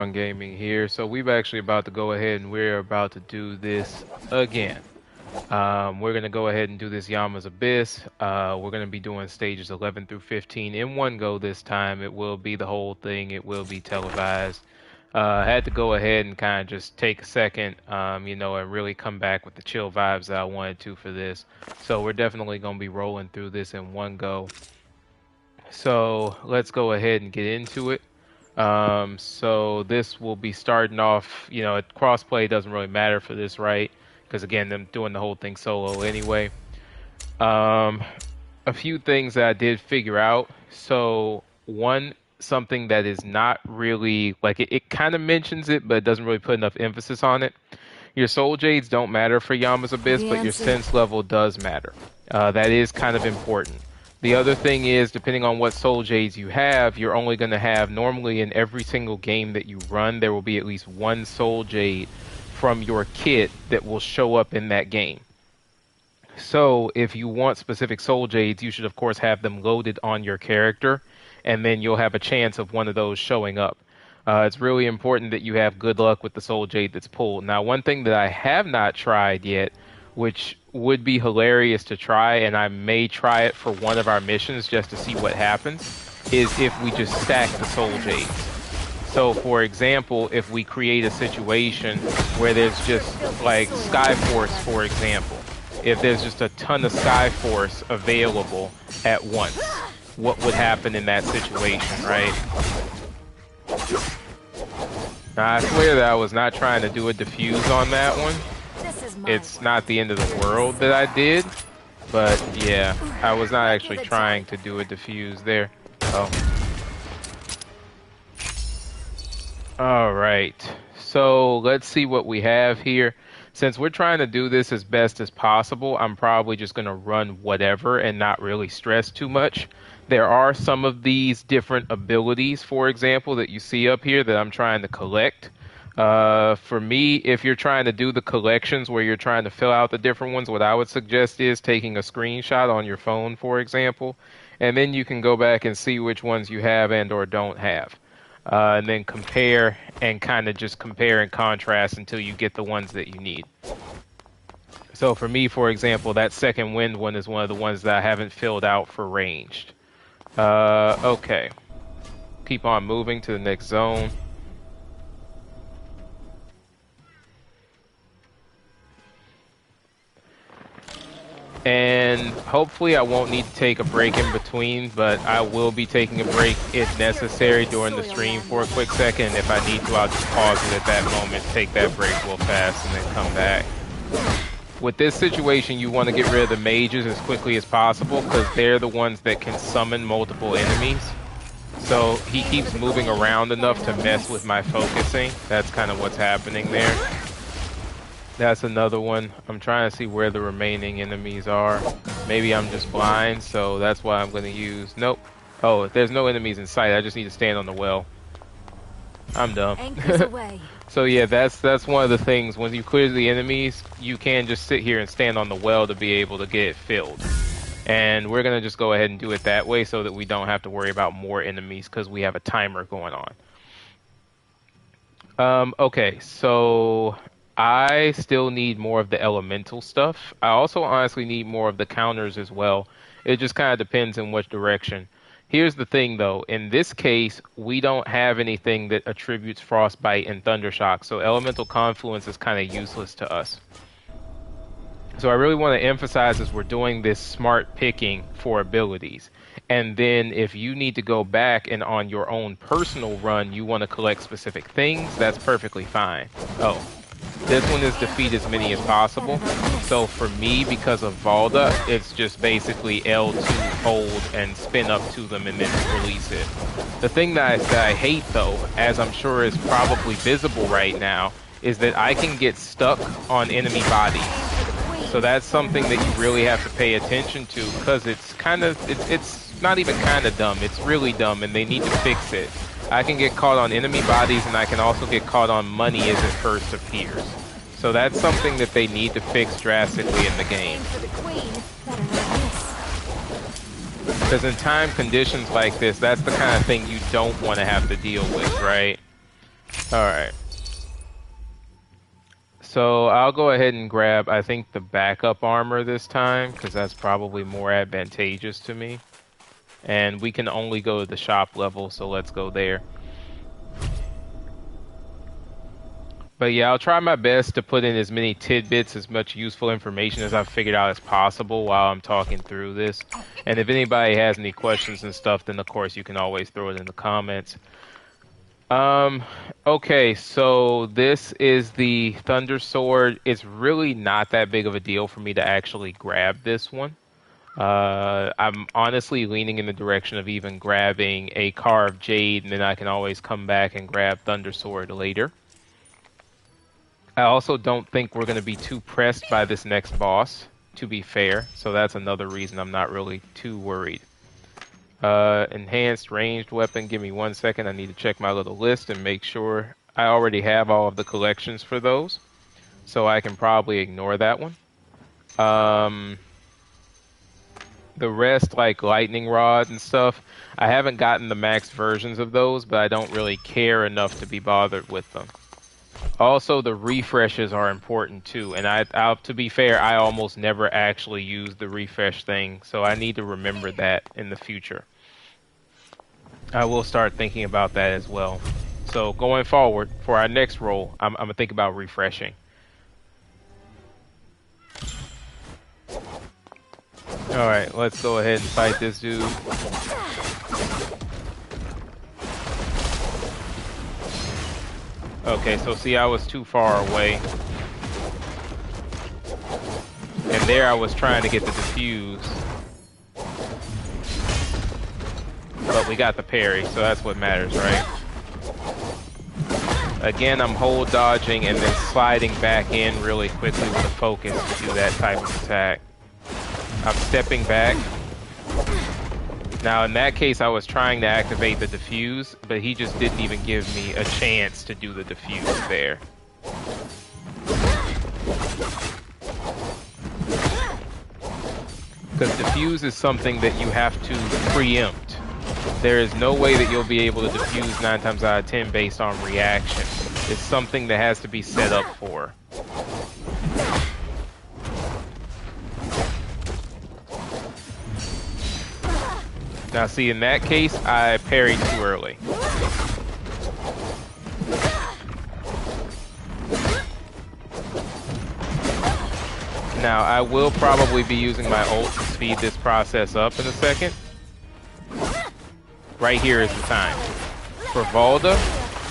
on gaming here. So we've actually about to go ahead and we're about to do this again. We're going to go ahead and do this Yama's Abyss. We're going to be doing stages 11 through 15 in one go this time. It will be the whole thing. It will be televised. I had to go ahead and kind of just take a second, and really come back with the chill vibes that I wanted to for this. So we're definitely going to be rolling through this in one go. So let's go ahead and get into it. So this will be starting off, crossplay doesn't really matter for this, right? Because again, I'm doing the whole thing solo anyway. Um, a few things that I did figure out. So one, something that is not really like it kind of mentions it, but it doesn't really put enough emphasis on it. Your soul jades don't matter for Yama's Abyss, but your sense level does matter. That is kind of important. The other thing is, depending on what soul jades you have, you're only going to have, normally in every single game that you run, there will be at least one soul jade from your kit that will show up in that game. So if you want specific soul jades, you should of course have them loaded on your character, and then you'll have a chance of one of those showing up. It's really important that you have good luck with the soul jade that's pulled. Now, one thing that I have not tried yet, which would be hilarious to try, and I may try it for one of our missions just to see what happens, is if we just stack the soul jades. So, for example, if we create a situation where there's just like Sky Force, for example, if there's just a ton of Sky Force available at once, what would happen in that situation, right? Now, I swear that I was not trying to do a diffuse on that one. It's not the end of the world that I did, but yeah, I was not actually trying to do a diffuse there. Oh. Alright, so let's see what we have here. Since we're trying to do this as best as possible, I'm probably just going to run whatever and not really stress too much. There are some of these different abilities, for example, that you see up here that I'm trying to collect. For me, if you're trying to do the collections where you're trying to fill out the different ones, what I would suggest is taking a screenshot on your phone, for example, and then you can go back and see which ones you have and or don't have. And then compare and kind of just compare and contrast until you get the ones that you need. So for me, for example, that second wind one is one of the ones that I haven't filled out for ranged. Okay. Keep on moving to the next zone. And hopefully I won't need to take a break in between, but I will be taking a break if necessary during the stream for a quick second. If I need to, I'll just pause it at that moment, take that break real fast, and then come back. With this situation, you want to get rid of the mages as quickly as possible because they're the ones that can summon multiple enemies. So he keeps moving around enough to mess with my focusing. That's kind of what's happening there. That's another one. I'm trying to see where the remaining enemies are. Maybe I'm just blind, so that's why I'm going to use... Nope. Oh, if there's no enemies in sight, I just need to stand on the well. I'm dumb. So yeah, that's one of the things. When you clear the enemies, you can just sit here and stand on the well to be able to get it filled. And we're going to just go ahead and do it that way so that we don't have to worry about more enemies because we have a timer going on. Okay, so... I still need more of the elemental stuff. I also honestly need more of the counters as well. It just kind of depends in which direction. Here's the thing, though. In this case, we don't have anything that attributes Frostbite and Thundershock, so Elemental Confluence is kind of useless to us. So I really want to emphasize as we're doing this smart picking for abilities. And then if you need to go back and on your own personal run, you want to collect specific things, that's perfectly fine. Oh. This one is defeat as many as possible. So for me, because of Valda, it's just basically L2 hold and spin up to them and then release it. The thing that I hate though, as I'm sure is probably visible right now, is that I can get stuck on enemy bodies. So that's something that you really have to pay attention to because it's not even kind of dumb, it's really dumb and they need to fix it. I can get caught on enemy bodies and I can also get caught on money as it first appears. So that's something that they need to fix drastically in the game. Because in time conditions like this, that's the kind of thing you don't want to have to deal with, right? Alright. So I'll go ahead and grab, I think, the backup armor this time, because that's probably more advantageous to me. And we can only go to the shop level, so let's go there. But yeah, I'll try my best to put in as many tidbits, as much useful information as I've figured out as possible while I'm talking through this. And if anybody has any questions and stuff, then of course you can always throw it in the comments. Okay, so this is the Thunder Sword. It's really not that big of a deal for me to actually grab this one. I'm honestly leaning in the direction of even grabbing a Carved Jade, and then I can always come back and grab Thunder Sword later. I also don't think we're going to be too pressed by this next boss, to be fair, so that's another reason I'm not really too worried. Enhanced ranged weapon, give me 1 second, I need to check my little list and make sure I already have all of the collections for those, so I can probably ignore that one. The rest, like lightning rod and stuff, I haven't gotten the max versions of those, but I don't really care enough to be bothered with them. Also, the refreshes are important too, and to be fair, I almost never actually use the refresh thing, so I need to remember that in the future. I will start thinking about that as well. So going forward, for our next roll, I'm gonna think about refreshing. Alright, let's go ahead and fight this dude. Okay, so see, I was too far away. And there I was trying to get the defuse. But we got the parry, so that's what matters, right? Again, I'm hold dodging and then sliding back in really quickly with a focus to do that type of attack. I'm stepping back. Now, in that case, I was trying to activate the defuse, but he just didn't even give me a chance to do the defuse there. Because defuse is something that you have to preempt. There is no way that you'll be able to defuse 9 times out of 10 based on reaction. It's something that has to be set up for. Now see, in that case, I parried too early. Now, I will probably be using my ult to speed this process up in a second. Right here is the time. For Valda,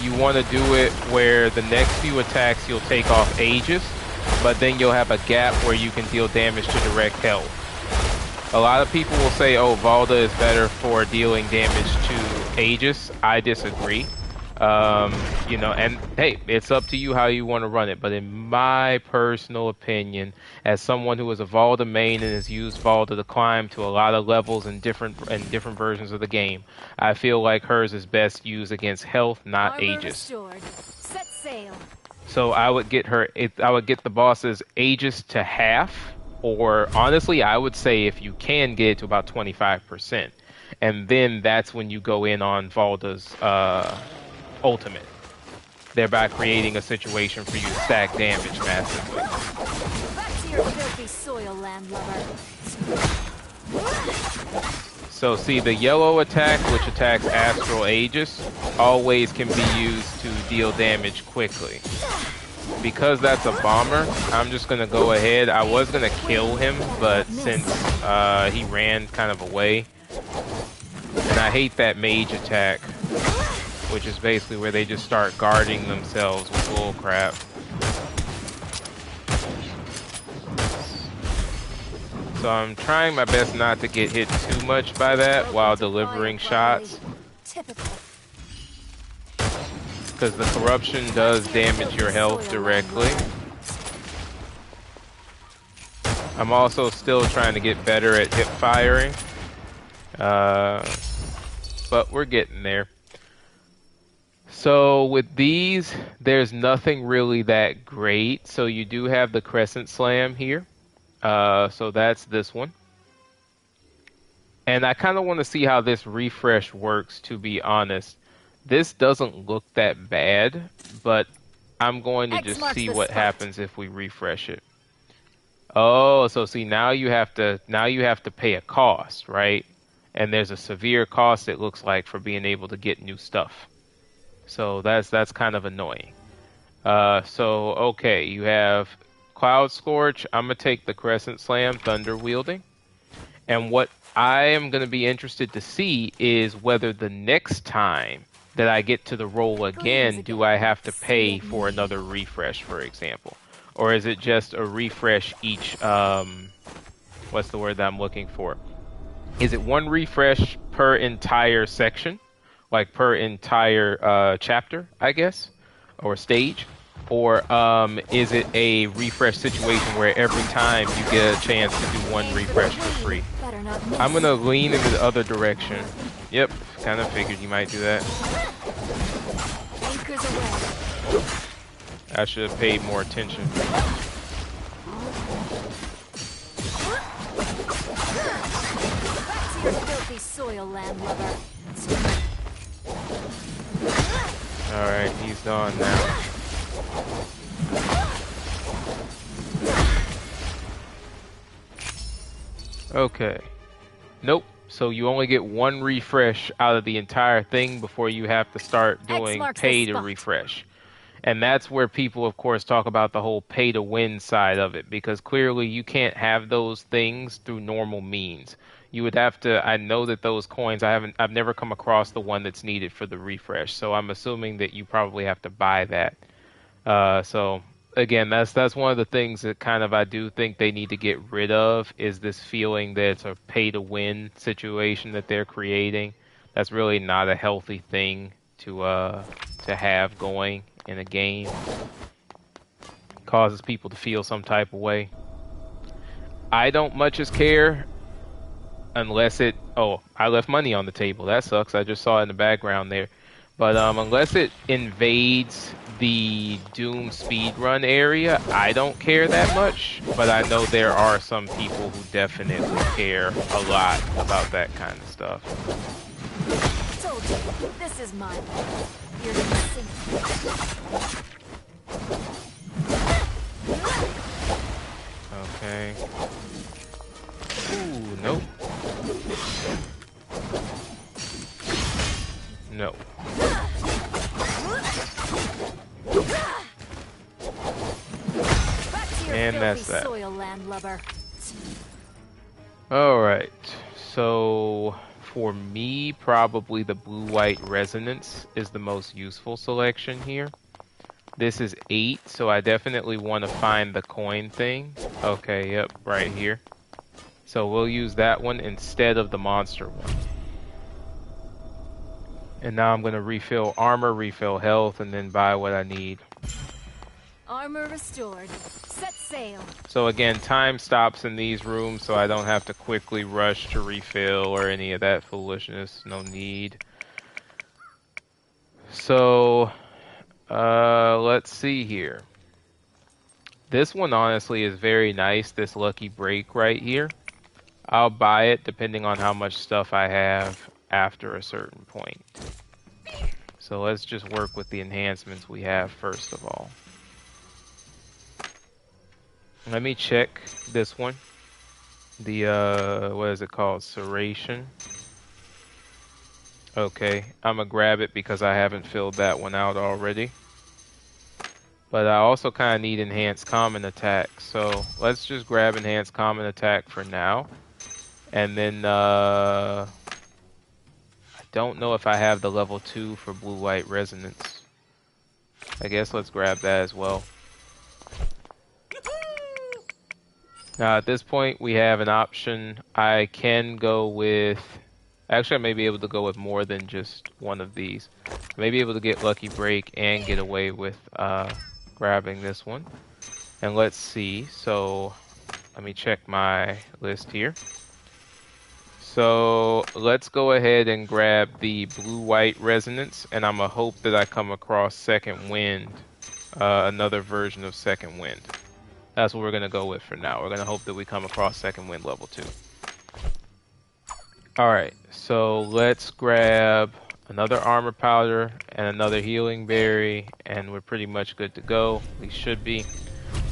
you want to do it where the next few attacks you'll take off Aegis, but then you'll have a gap where you can deal damage to direct health. A lot of people will say, oh, Valda is better for dealing damage to Aegis. I disagree. You know, and hey, it's up to you how you want to run it. But in my personal opinion, as someone who is a Valda main and has used Valda to climb to a lot of levels in different versions of the game, I feel like hers is best used against health, not Aegis. Set sail. So I would get I would get the boss's Aegis to half. Or honestly, I would say if you can get it to about 25%. And then that's when you go in on Valda's ultimate. Thereby creating a situation for you to stack damage massively. Back to your filthy soil, landlubber. So see, the yellow attack, which attacks Astral Aegis, always can be used to deal damage quickly. Because that's a bomber, I'm just going to go ahead. I was going to kill him, but since he ran kind of away. And I hate that mage attack, which is basically where they just start guarding themselves with bullcrap. So I'm trying my best not to get hit too much by that while delivering shots. Because the corruption does damage your health directly. I'm also still trying to get better at hip firing. But we're getting there. So with these, there's nothing really that great. So you do have the Crescent Slam here. So that's this one. And I kind of want to see how this refresh works, to be honest. This doesn't look that bad, but I'm going to X just marks see the what spot. happens if we refresh it. Oh, so see now you have to pay a cost, right? And there's a severe cost it looks like for being able to get new stuff. So that's kind of annoying. So okay, you have Cloud Scorch. I'm gonna take the Crescent Slam Thunder Wielding. And what I am gonna be interested to see is whether the next time that I get to the roll Greetings again, do again. I have to See pay at for me. another refresh, for example? Or is it just a refresh each what's the word that I'm looking for? Is it one refresh per entire section? Like per entire chapter, I guess, or stage? Or is it a refresh situation where every time you get a chance to do one Aim for the refresh for queen. free? Better not I'm miss. gonna lean into the other direction. Yep, kind of figured you might do that. Anchors away. I should have paid more attention. Back to your filthy soil, landlubber. Alright, he's gone now. Okay. Nope. So you only get one refresh out of the entire thing before you have to start X doing marks the pay to spot. refresh. And that's where people, of course, talk about the whole pay to win side of it, because clearly you can't have those things through normal means. You would have to, I know that those coins, I've never come across the one that's needed for the refresh. So I'm assuming that you probably have to buy that. So again, that's one of the things that kind of I do think they need to get rid of is this feeling that it's a pay to win situation that they're creating. That's really not a healthy thing to have going in a game. Causes people to feel some type of way. I don't much as care unless it oh, I left money on the table. That sucks. I just saw it in the background there. But unless it invades the Doom speedrun area, I don't care that much. But I know there are some people who definitely care a lot about that kind of stuff. Told you, this is mine. You're gonna see. Okay. Ooh, nope. No. Back to your And filthy that's that. soil, landlubber. Alright. So for me, probably the blue-white resonance is the most useful selection here. This is 8, so I definitely want to find the coin thing. Okay, yep, right here. So we'll use that one instead of the monster one. And now I'm going to refill armor, refill health, and then buy what I need. Armor restored. Set sail. So again, time stops in these rooms, so I don't have to quickly rush to refill or any of that foolishness. No need. So, let's see here. This one honestly is very nice, this lucky break right here. I'll buy it depending on how much stuff I have after a certain point. So let's just work with the enhancements we have first of all. Let me check this one. The, what is it called? Serration. Okay, I'm gonna grab it because I haven't filled that one out already. But I also kind of need enhanced common attack. So let's just grab enhanced common attack for now. And then, I don't know if I have the level 2 for blue-white resonance. I guess let's grab that as well. Now at this point we have an option. I can go with... Actually I may be able to go with more than just one of these. I may be able to get Lucky Break and get away with grabbing this one. And let's see. So let me check my list here. So let's go ahead and grab the blue-white resonance, and I'm gonna hope that I come across Second Wind, another version of Second Wind. That's what we're gonna go with for now. We're gonna hope that we come across Second Wind level 2. All right, so let's grab another armor powder, and another healing berry, and we're pretty much good to go. We should be.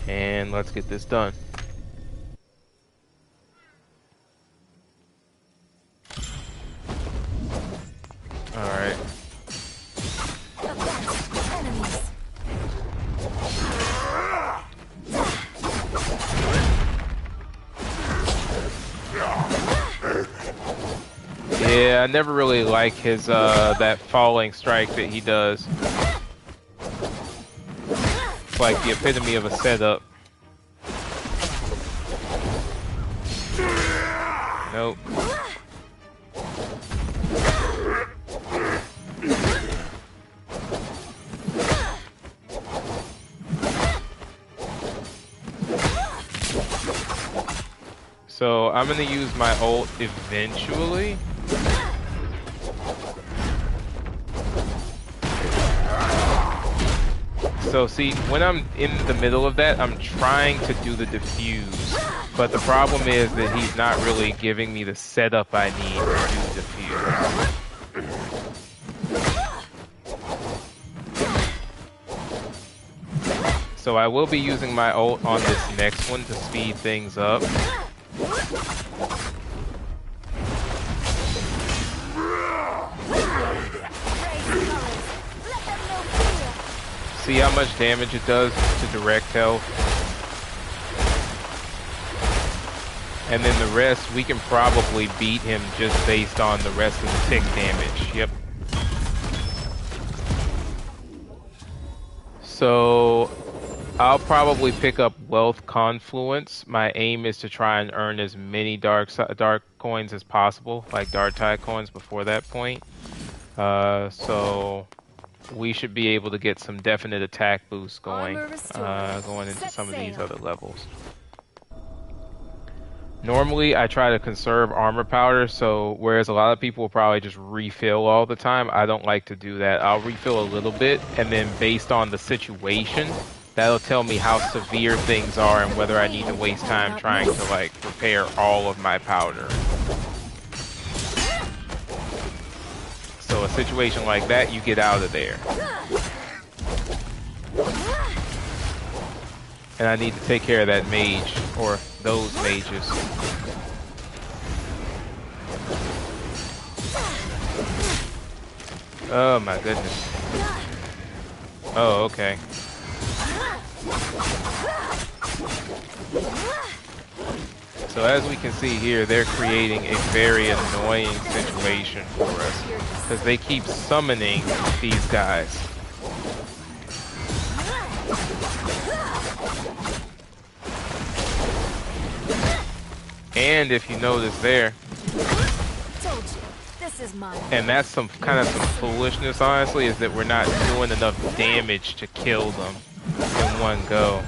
And let's get this done. Alright. Yeah, I never really like his that falling strike that he does. It's like the epitome of a setup. Nope. So I'm gonna use my ult eventually. So see, when I'm in the middle of that, I'm trying to do the diffuse. But the problem is that he's not really giving me the setup I need to do diffuse. So I will be using my ult on this next one to speed things up. See how much damage it does to direct health. And then the rest, we can probably beat him just based on the rest of the tick damage. Yep. So I'll probably pick up Wealth Confluence. My aim is to try and earn as many dark coins as possible, like dark tide coins before that point. So we should be able to get some definite attack boosts going, going into some of these other levels. Normally, I try to conserve armor powder, so whereas a lot of people will probably just refill all the time, I don't like to do that. I'll refill a little bit, and then based on the situation, that'll tell me how severe things are and whether I need to waste time trying to, like, repair all of my powder. So a situation like that, you get out of there. And I need to take care of that mage, or those mages. Oh my goodness. Oh, okay. So as we can see here, they're creating a very annoying situation for us, because they keep summoning these guys. And if you notice there, and that's some kind of some foolishness, honestly, is that we're not doing enough damage to kill them in one go.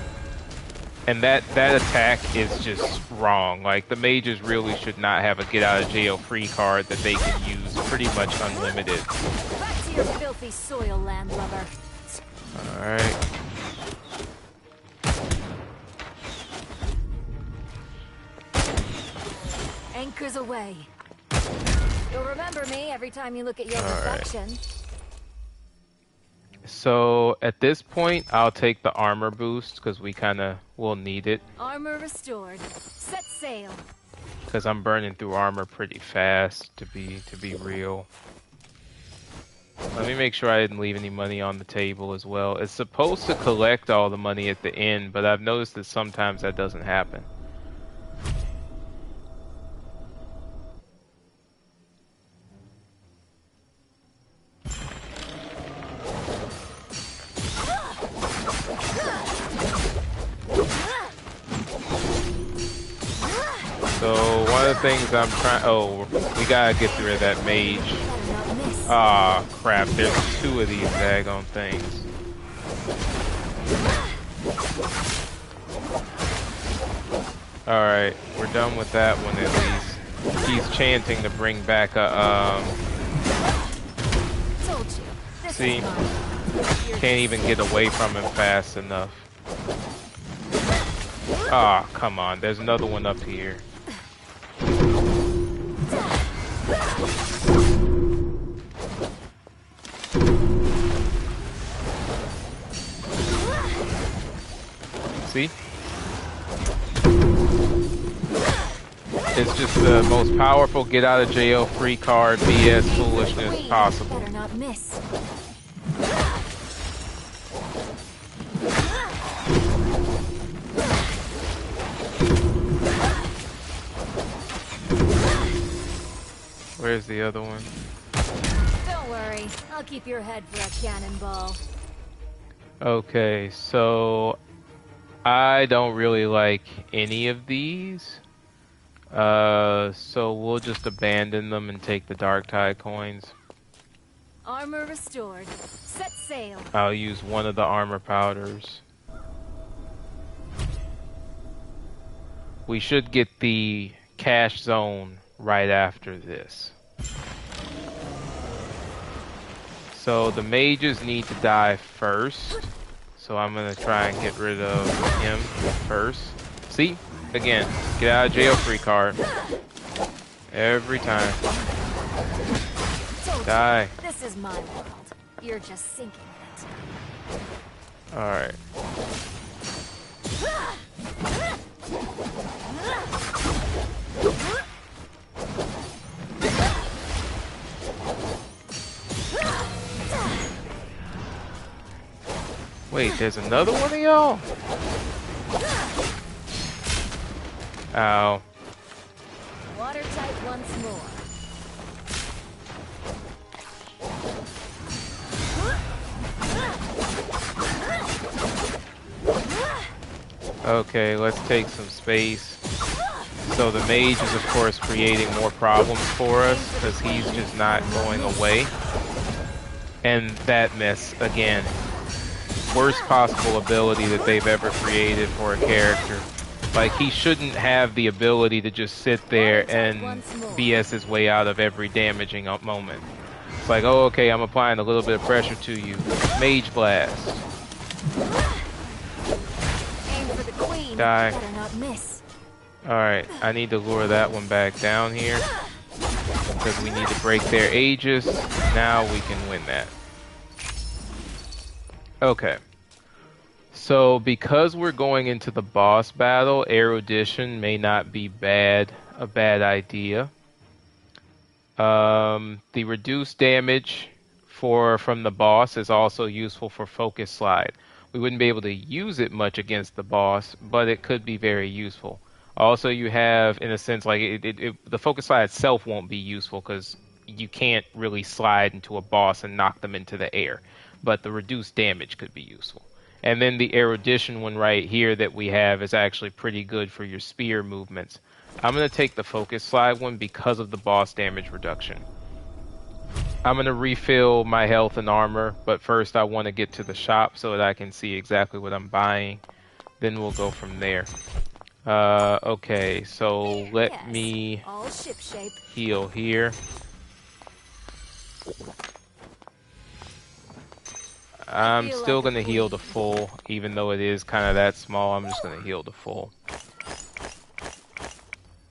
And that attack is just wrong. Like, the mages really should not have a get out of jail free card that they can use pretty much unlimited. Back to your filthy soil, landlubber. Alright. Anchors away. You'll remember me every time you look at your reflection. So at this point, I'll take the armor boost because we kind of will need it. Armor restored. Set sail. Because I'm burning through armor pretty fast, to be real. Let me make sure I didn't leave any money on the table as well. It's supposed to collect all the money at the end, but I've noticed that sometimes that doesn't happen. So one of the things I'm trying, oh, we gotta get through that mage. Ah, crap, there's two of these daggone things. Alright, we're done with that one at least. He's chanting to bring back a, see, can't even get away from him fast enough. Ah, come on, there's another one up here. See? It's just the most powerful get out of jail free card BS foolishness possible. Better not miss. Where's the other one? Don't worry, I'll keep your head for a cannonball. Okay, so I don't really like any of these. So we'll just abandon them and take the Dark Tide coins. Armor restored. Set sail. I'll use one of the armor powders. We should get the cash zone right after this. So the mages need to die first. So I'm gonna try and get rid of him first. See? Again, get out of jail free card. Every time. Die. This is my world. You're just sinking in it. Alright. Wait, there's another one of y'all? Ow. Watertight once more. Okay, let's take some space. So the mage is of course creating more problems for us because he's just not going away. And that mess, again, worst possible ability that they've ever created for a character. Like, he shouldn't have the ability to just sit there and BS his way out of every damaging moment. It's like, oh, okay, I'm applying a little bit of pressure to you. Mage Blast. Aim for the queen. Die. Better not miss. Alright, I need to lure that one back down here. Because we need to break their Aegis. Now we can win that. Okay. So, because we're going into the boss battle, erudition may not be a bad idea. The reduced damage from the boss is also useful for focus slide. We wouldn't be able to use it much against the boss, but it could be very useful. Also, you have, in a sense, like the focus slide itself won't be useful because you can't really slide into a boss and knock them into the air. But the reduced damage could be useful. And then the erudition one right here that we have is actually pretty good for your spear movements. I'm going to take the focus slide one because of the boss damage reduction. I'm going to refill my health and armor, but first I want to get to the shop so that I can see exactly what I'm buying. Then we'll go from there. Okay, so let me heal here. I'm still going to heal the full, even though it is kind of that small. I'm just going to heal the full.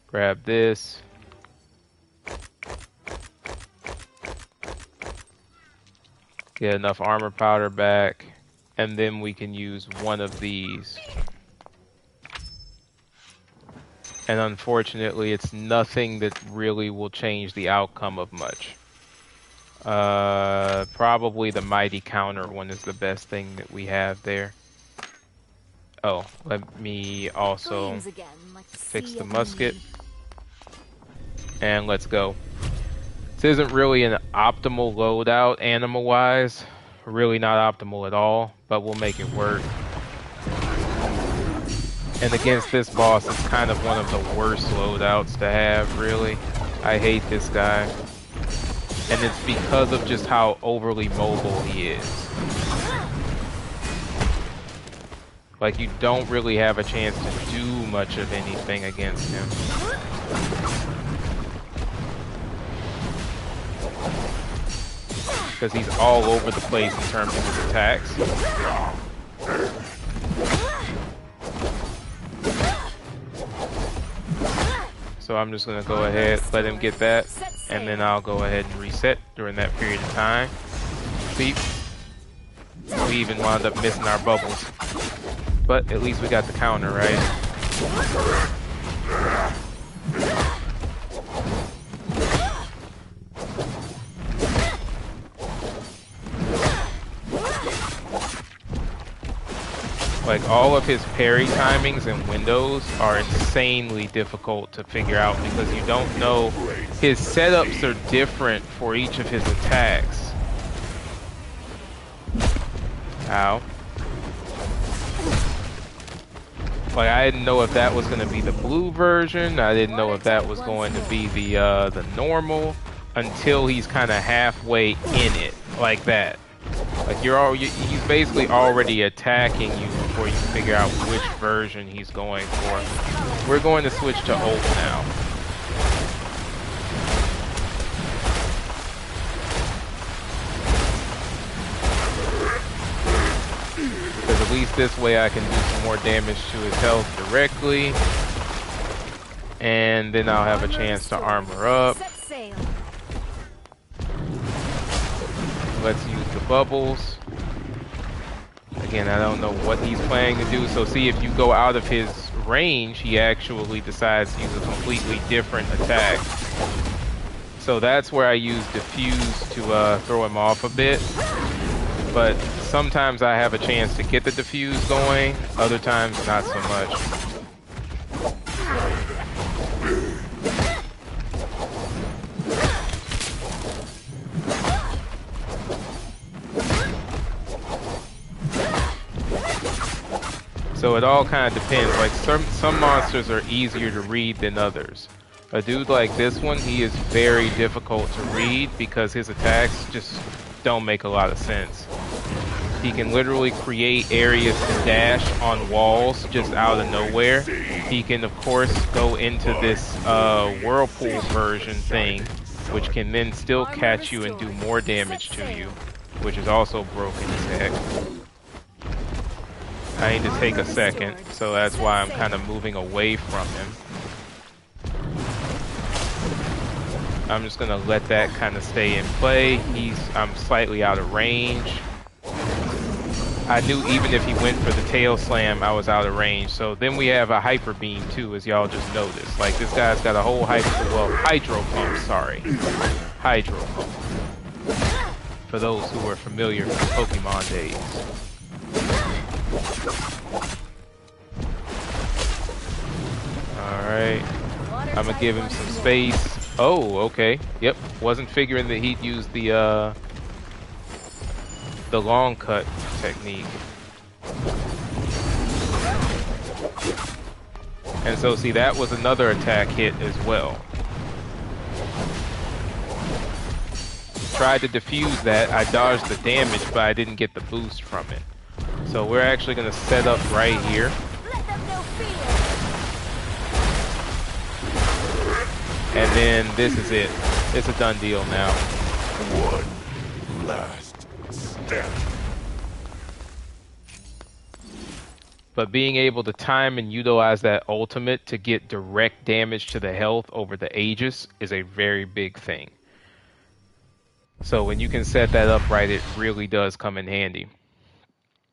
Grab this. Get enough armor powder back. And then we can use one of these. And unfortunately, it's nothing that really will change the outcome of much. Probably the mighty counter one is the best thing that we have there. Oh, let me also fix the musket. And let's go. This isn't really an optimal loadout animal-wise. Really not optimal at all, but we'll make it work. And against this boss, it's kind of one of the worst loadouts to have, really. I hate this guy. And it's because of just how overly mobile he is. Like, you don't really have a chance to do much of anything against him. Because he's all over the place in terms of his attacks. So I'm just going to go ahead, let him get that, and then I'll go ahead and reset during that period of time. See? We even wound up missing our bubbles. But at least we got the counter, right? Like, all of his parry timings and windows are insanely difficult to figure out because you don't know. His setups are different for each of his attacks. Ow. Like, I didn't know if that was going to be the blue version. I didn't know if that was going to be the normal until he's kind of halfway in it, like that. Like, he's basically already attacking you before you figure out which version he's going for. We're going to switch to ult now. Because at least this way I can do some more damage to his health directly. And then I'll have a chance to armor up. Let's use the bubbles. Again, I don't know what he's planning to do. So see, if you go out of his range, he actually decides to use a completely different attack. So that's where I use diffuse to throw him off a bit. But sometimes I have a chance to get the diffuse going, other times not so much. So it all kind of depends. Like, some monsters are easier to read than others. A dude like this one, he is very difficult to read because his attacks just don't make a lot of sense. He can literally create areas to dash on walls just out of nowhere. He can, of course, go into this whirlpool version thing, which can then still catch you and do more damage to you, which is also broken as heck. I need to take a second, so that's why I'm kind of moving away from him. I'm just gonna let that kind of stay in play. I'm slightly out of range. I knew even if he went for the tail slam, I was out of range. So then we have a hyper beam too, as y'all just noticed. Like, this guy's got a whole hydro pump, sorry. Hydro pump. For those who are familiar with Pokemon days. Alright. I'm gonna give him some space. Oh, okay. Yep. Wasn't figuring that he'd use the long cut technique. And so, see, that was another attack hit as well. Tried to defuse that. I dodged the damage, but I didn't get the boost from it. So we're actually going to set up right here. And then this is it. It's a done deal now. One last step. But being able to time and utilize that ultimate to get direct damage to the health over the Aegis is a very big thing. So when you can set that up right, it really does come in handy.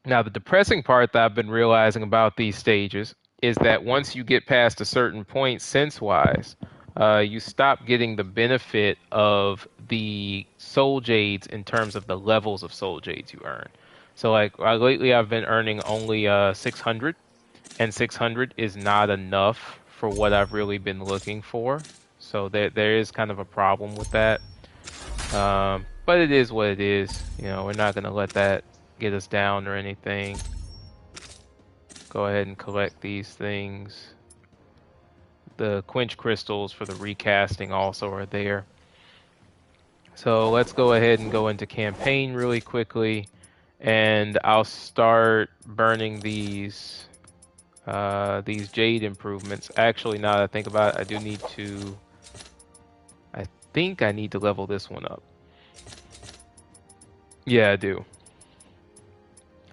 Now, the depressing part that I've been realizing about these stages is that once you get past a certain point sense-wise, you stop getting the benefit of the soul jades in terms of the levels of soul jades you earn. So, like, lately I've been earning only 600, and 600 is not enough for what I've really been looking for. So there is kind of a problem with that. But it is what it is. You know, we're not going to let that get us down or anything. Go ahead and collect these things. The quench crystals for the recasting also are there. So let's go ahead and go into campaign really quickly, and I'll start burning these jade improvements. Actually, now that I think about it, I think I need to level this one up. Yeah, I do.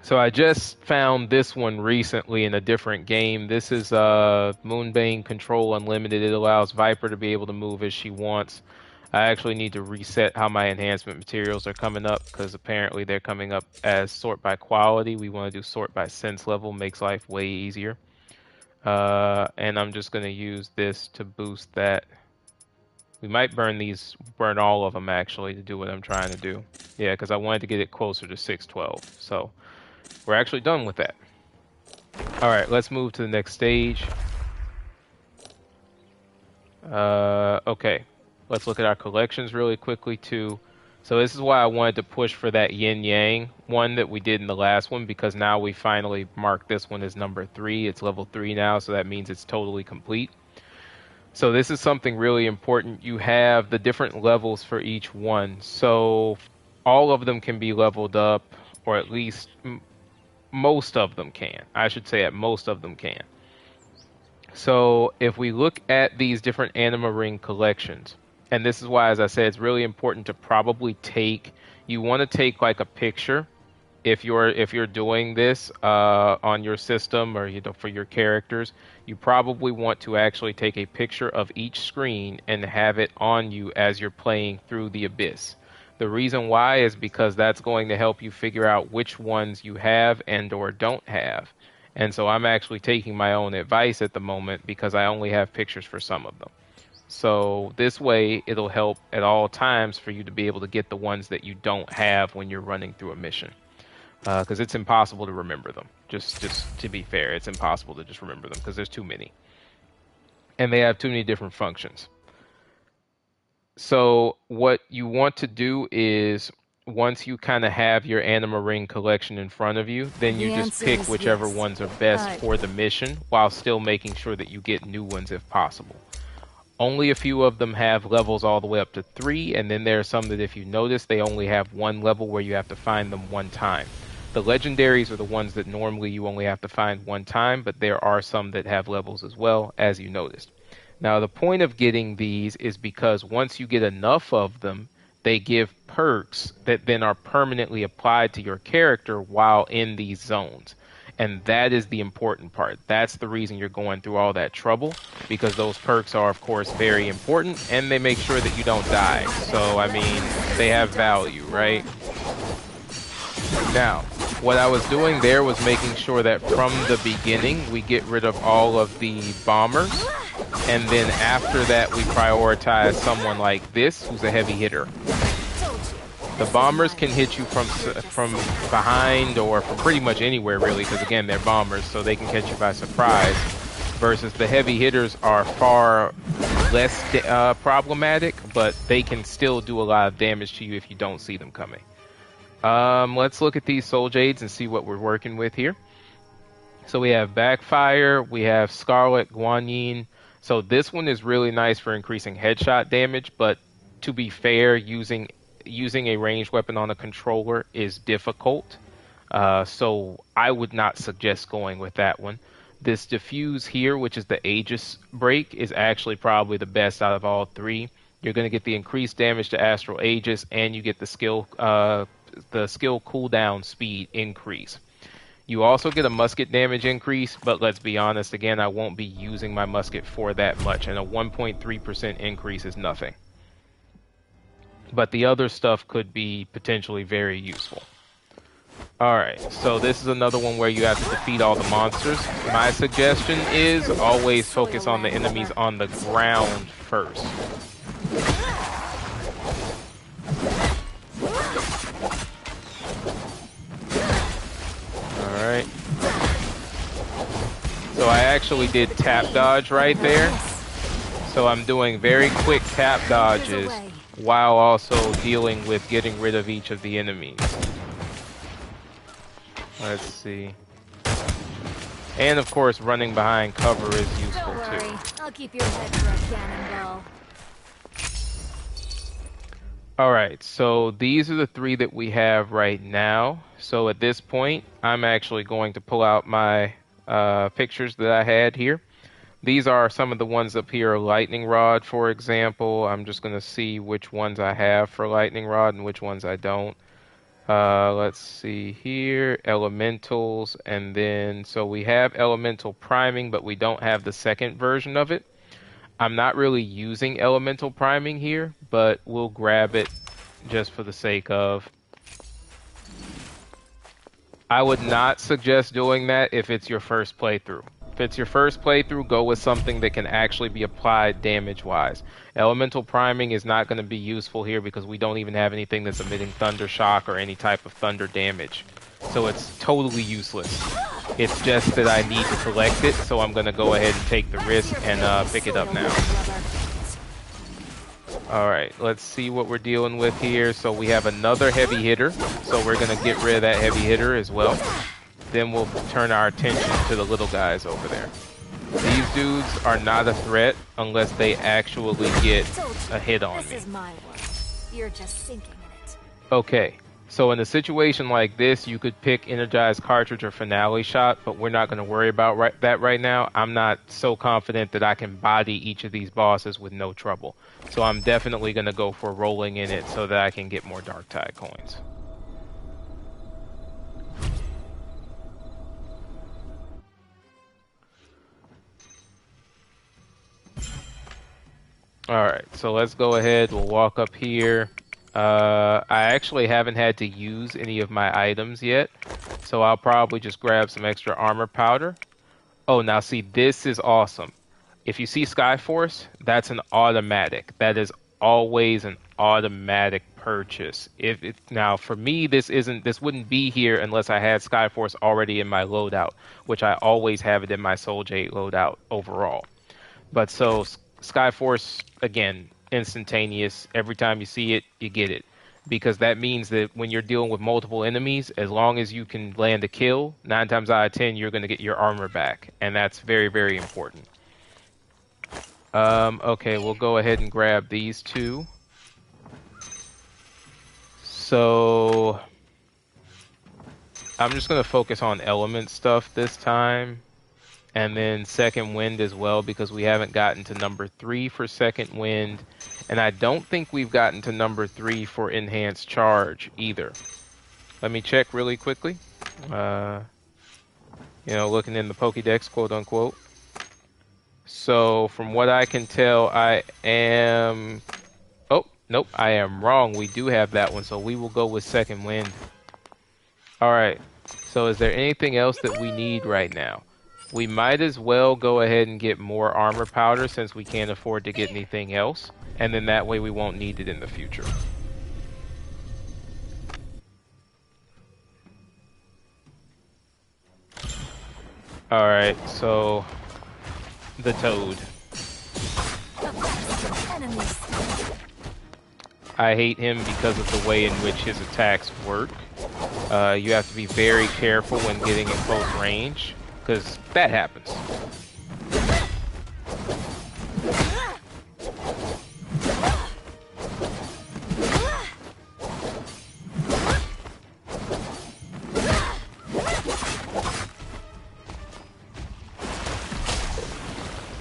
So I just found this one recently in a different game. This is Moonbane Control Unlimited. It allows Viper to be able to move as she wants. I actually need to reset how my enhancement materials are coming up because apparently they're coming up as sort by quality. We want to do sort by sense level, makes life way easier. And I'm just going to use this to boost that. We might burn all of them actually to do what I'm trying to do. Yeah, because I wanted to get it closer to 612. So we're actually done with that. All right, let's move to the next stage. Okay, let's look at our collections really quickly too. So this is why I wanted to push for that yin yang one that we did in the last one, because now we finally marked this one as number 3. It's level 3 now, so that means it's totally complete. So this is something really important. You have the different levels for each one. So all of them can be leveled up, or at least most of them can. I should say at most of them can. So if we look at these different Anima Ring collections, and this is why, as I said, it's really important to probably you want to take like a picture if you're doing this on your system or for your characters. You probably want to actually take a picture of each screen and have it on you as you're playing through the Abyss. The reason why is because that's going to help you figure out which ones you have and or don't have. And so I'm actually taking my own advice at the moment because I only have pictures for some of them. So this way it'll help at all times for you to be able to get the ones that you don't have when you're running through a mission. Because it's impossible to remember them. Just to be fair, it's impossible to just remember them because there's too many. And they have too many different functions. So what you want to do is, once you kind of have your Anima Ring collection in front of you, then you just pick whichever ones are best for the mission, while still making sure that you get new ones if possible. Only a few of them have levels all the way up to 3, and then there are some that, if you notice, they only have 1 level where you have to find them 1 time. The legendaries are the ones that normally you only have to find 1 time, but there are some that have levels as well, as you noticed. Now, the point of getting these is because once you get enough of them, they give perks that then are permanently applied to your character while in these zones. And that is the important part. That's the reason you're going through all that trouble, because those perks are, of course, very important, and they make sure that you don't die. So, I mean, they have value, right? Now, what I was doing there was making sure that from the beginning, we get rid of all of the bombers. And then after that, we prioritize someone like this, who's a heavy hitter. The bombers can hit you from behind or from pretty much anywhere, really, because again, they're bombers, so they can catch you by surprise. Versus the heavy hitters are far less problematic, but they can still do a lot of damage to you if you don't see them coming. Let's look at these Soul Jades and see what we're working with here. So we have Backfire, we have Scarlet, Guanyin. So this one is really nice for increasing headshot damage, but to be fair, using a ranged weapon on a controller is difficult. So I would not suggest going with that one. This Diffuse here, which is the Aegis break, is actually probably the best out of all 3. You're going to get the increased damage to Astral Aegis, and you get the skill cooldown speed increase. You also get a musket damage increase, but let's be honest, again, I won't be using my musket for that much, and a 1.3% increase is nothing. But the other stuff could be potentially very useful. Alright, so this is another one where you have to defeat all the monsters. My suggestion is always focus on the enemies on the ground first. Alright. So I actually did tap dodge right there. So I'm doing very quick tap dodges while also dealing with getting rid of each of the enemies. Let's see. And of course, running behind cover is useful too. I'll keep your head for a cannonball. Alright, so these are the 3 that we have right now. So at this point, I'm actually going to pull out my pictures that I had here. These are some of the ones up here, Lightning Rod, for example. I'm just going to see which ones I have for Lightning Rod and which ones I don't. Let's see here, Elementals, and then, so we have Elemental Priming, but we don't have the second version of it. I'm not really using elemental priming here, but we'll grab it just for the sake of. I would not suggest doing that if it's your first playthrough. If it's your first playthrough, go with something that can actually be applied damage-wise. Elemental priming is not going to be useful here because we don't even have anything that's emitting thunder shock or any type of thunder damage. So it's totally useless. It's just that I need to collect it, so I'm going to go ahead and take the risk and pick it up now. Alright, let's see what we're dealing with here. So we have another heavy hitter, so we're going to get rid of that heavy hitter as well. Then we'll turn our attention to the little guys over there. These dudes are not a threat unless they actually get a hit on me. This is my world. You're just sinking in it. Okay, so in a situation like this, you could pick Energized Cartridge or Finale Shot, but we're not going to worry about that right now. I'm not so confident that I can body each of these bosses with no trouble. So I'm definitely going to go for rolling in it so that I can get more Dark Tide coins. Alright, so let's go ahead. We'll walk up here. I actually haven't had to use any of my items yet, so I'll probably just grab some extra armor powder. Oh, now see, this is awesome. If you see Skyforce, that's an automatic. That is always an automatic purchase. Now for me, this wouldn't be here unless I had Skyforce already in my loadout, which I always have it in my Soul Jade loadout overall. But so Skyforce, again, instantaneous. Every time you see it, you get it. Because that means that when you're dealing with multiple enemies, as long as you can land a kill, 9 times out of 10, you're going to get your armor back. And that's very, very important. Okay, we'll go ahead and grab these two. So I'm just going to focus on element stuff this time. And then second wind as well, because we haven't gotten to number 3 for second wind. And I don't think we've gotten to number 3 for enhanced charge either. Let me check really quickly. Looking in the Pokédex, quote unquote. So from what I can tell, I am... Oh, nope, I am wrong. We do have that one, so we will go with second wind. Alright, so is there anything else that we need right now? We might as well go ahead and get more armor powder since we can't afford to get anything else. And then that way we won't need it in the future. Alright, so... the Toad. I hate him because of the way in which his attacks work. You have to be very careful when getting in close range, because that happens.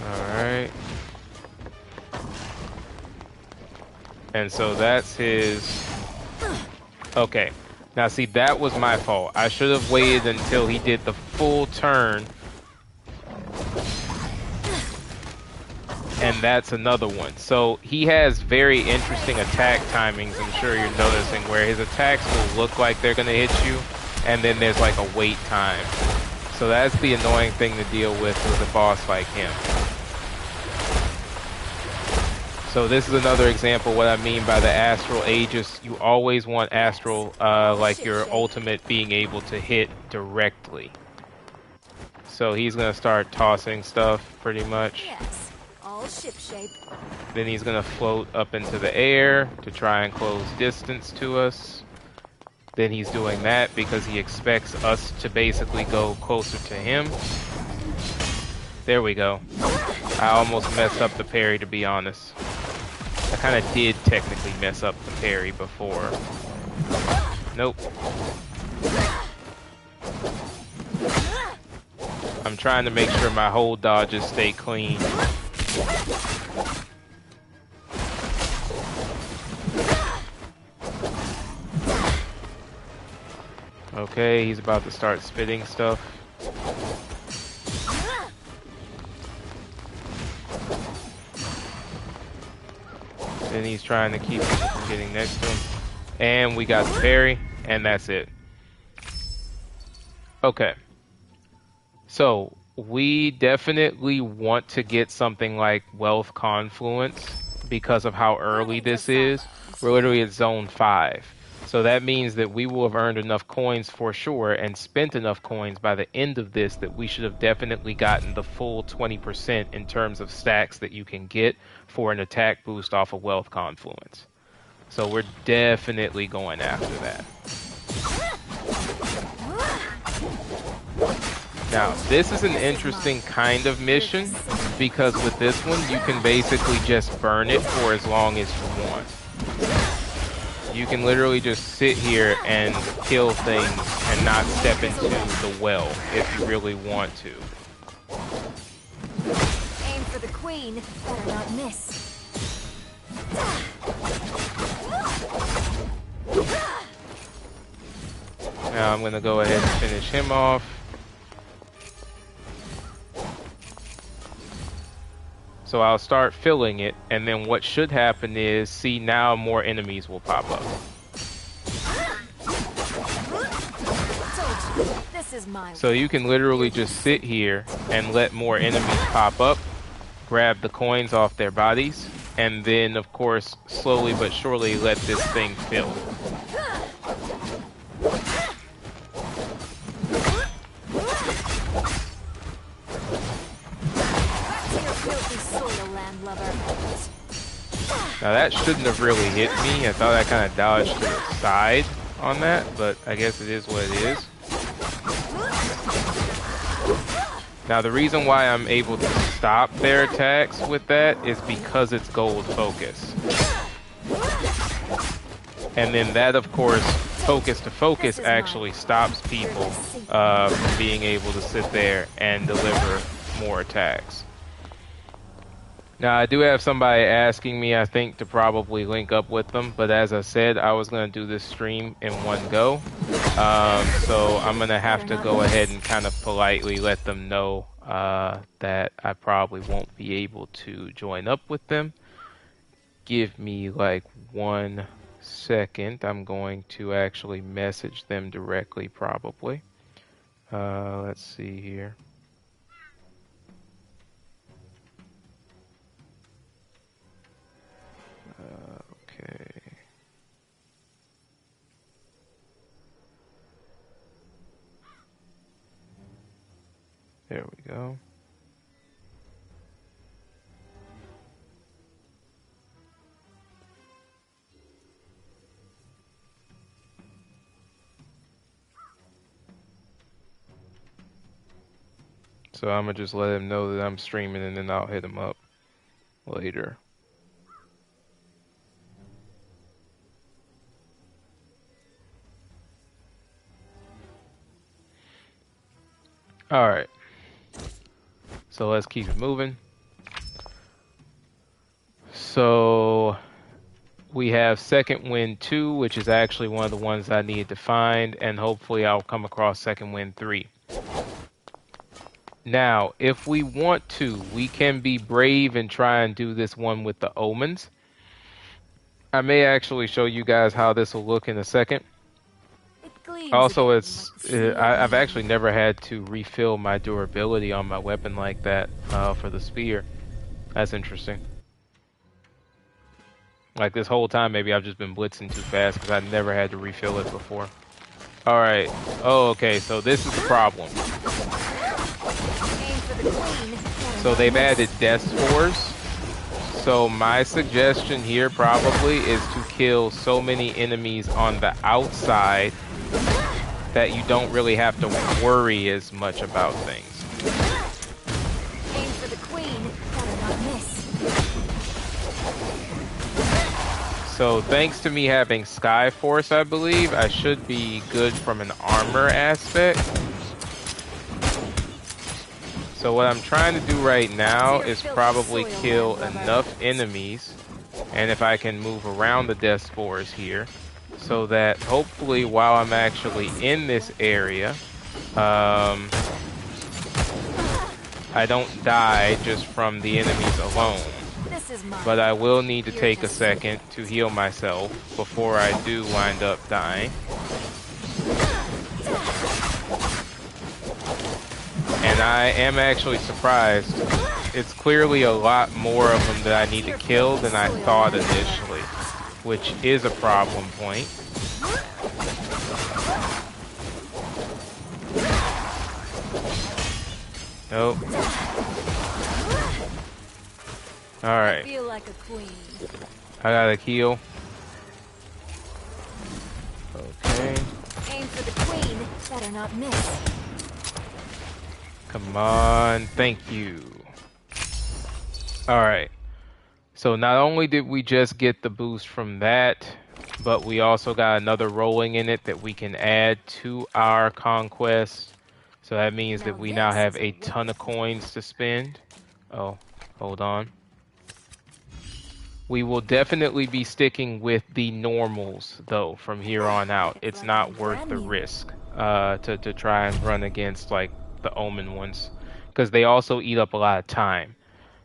Alright. And so that's his... Okay. Now see, that was my fault. I should have waited until he did the full turn. And that's another one. So he has very interesting attack timings, I'm sure you're noticing, where his attacks will look like they're going to hit you, and then there's like a wait time. So that's the annoying thing to deal with a boss like him. So this is another example of what I mean by the Astral Aegis. You always want Astral, like your ultimate, being able to hit directly. So he's going to start tossing stuff, pretty much. Yes, all shipshape. Then he's going to float up into the air to try and close distance to us. Then he's doing that because he expects us to basically go closer to him. There we go. I almost messed up the parry, to be honest. I kind of did technically mess up the parry before. Nope. I'm trying to make sure my whole dodges stay clean. Okay, he's about to start spitting stuff. Then he's trying to keep people from getting next to him. And we got the parry, and that's it. Okay. So, we definitely want to get something like Wealth Confluence because of how early this is. We're literally at Zone 5. So that means that we will have earned enough coins for sure and spent enough coins by the end of this that we should have definitely gotten the full 20% in terms of stacks that you can get for an attack boost off of Wealth Confluence. So we're definitely going after that. Now, this is an interesting kind of mission because with this one, you can basically just burn it for as long as you want. You can literally just sit here and kill things and not step into the well if you really want to. Aim for the queen, better not miss. Now I'm going to go ahead and finish him off. So I'll start filling it, and then what should happen is, see, now more enemies will pop up. So you can literally just sit here and let more enemies pop up, grab the coins off their bodies, and then, of course, slowly but surely let this thing fill. Now that shouldn't have really hit me. I thought I kind of dodged to the side on that, but I guess it is what it is. Now the reason why I'm able to stop their attacks with that is because it's gold focus. And then that, of course, focus to focus actually stops people from being able to sit there and deliver more attacks. Now, I do have somebody asking me, I think, to probably link up with them. But as I said, I was going to do this stream in one go. So I'm going to have to go ahead and kind of politely let them know that I probably won't be able to join up with them. Give me like 1 second. I'm going to actually message them directly, probably. Let's see here. Okay. There we go. So I'm gonna just let him know that I'm streaming and then I'll hit him up later. Alright, so let's keep it moving. So we have Second Wind 2, which is actually one of the ones I needed to find, and hopefully I'll come across Second Wind 3. Now, if we want to, we can be brave and try and do this one with the omens. I may actually show you guys how this will look in a second. Also, I've actually never had to refill my durability on my weapon like that for the spear. That's interesting. Like this whole time, maybe I've just been blitzing too fast because I never had to refill it before. Alright. Oh, okay, so this is the problem. So they've added death spores. So my suggestion here probably is to kill so many enemies on the outside that you don't really have to worry as much about things. Aim for the queen, better not miss. So thanks to me having Sky Force, I believe, I should be good from an armor aspect. So what I'm trying to do right now is probably kill enough enemies, and if I can move around the death spores here, so that hopefully while I'm actually in this area, I don't die just from the enemies alone. This is mine. but I will need to You're take a just second to heal myself before I do wind up dying. And I am actually surprised. It's clearly a lot more of them that I need to kill than I thought initially, which is a problem point. Nope. Alright. Feel like a queen. I gotta heal. Okay. Aim for the queen. Better not miss. Come on. Thank you. Alright. So not only did we just get the boost from that, but we also got another rolling in it that we can add to our conquest. So that means that we now have a ton of coins to spend. Oh, hold on. We will definitely be sticking with the normals, though, from here on out. It's not worth the risk to try and run against, like, the Omen ones. Because they also eat up a lot of time.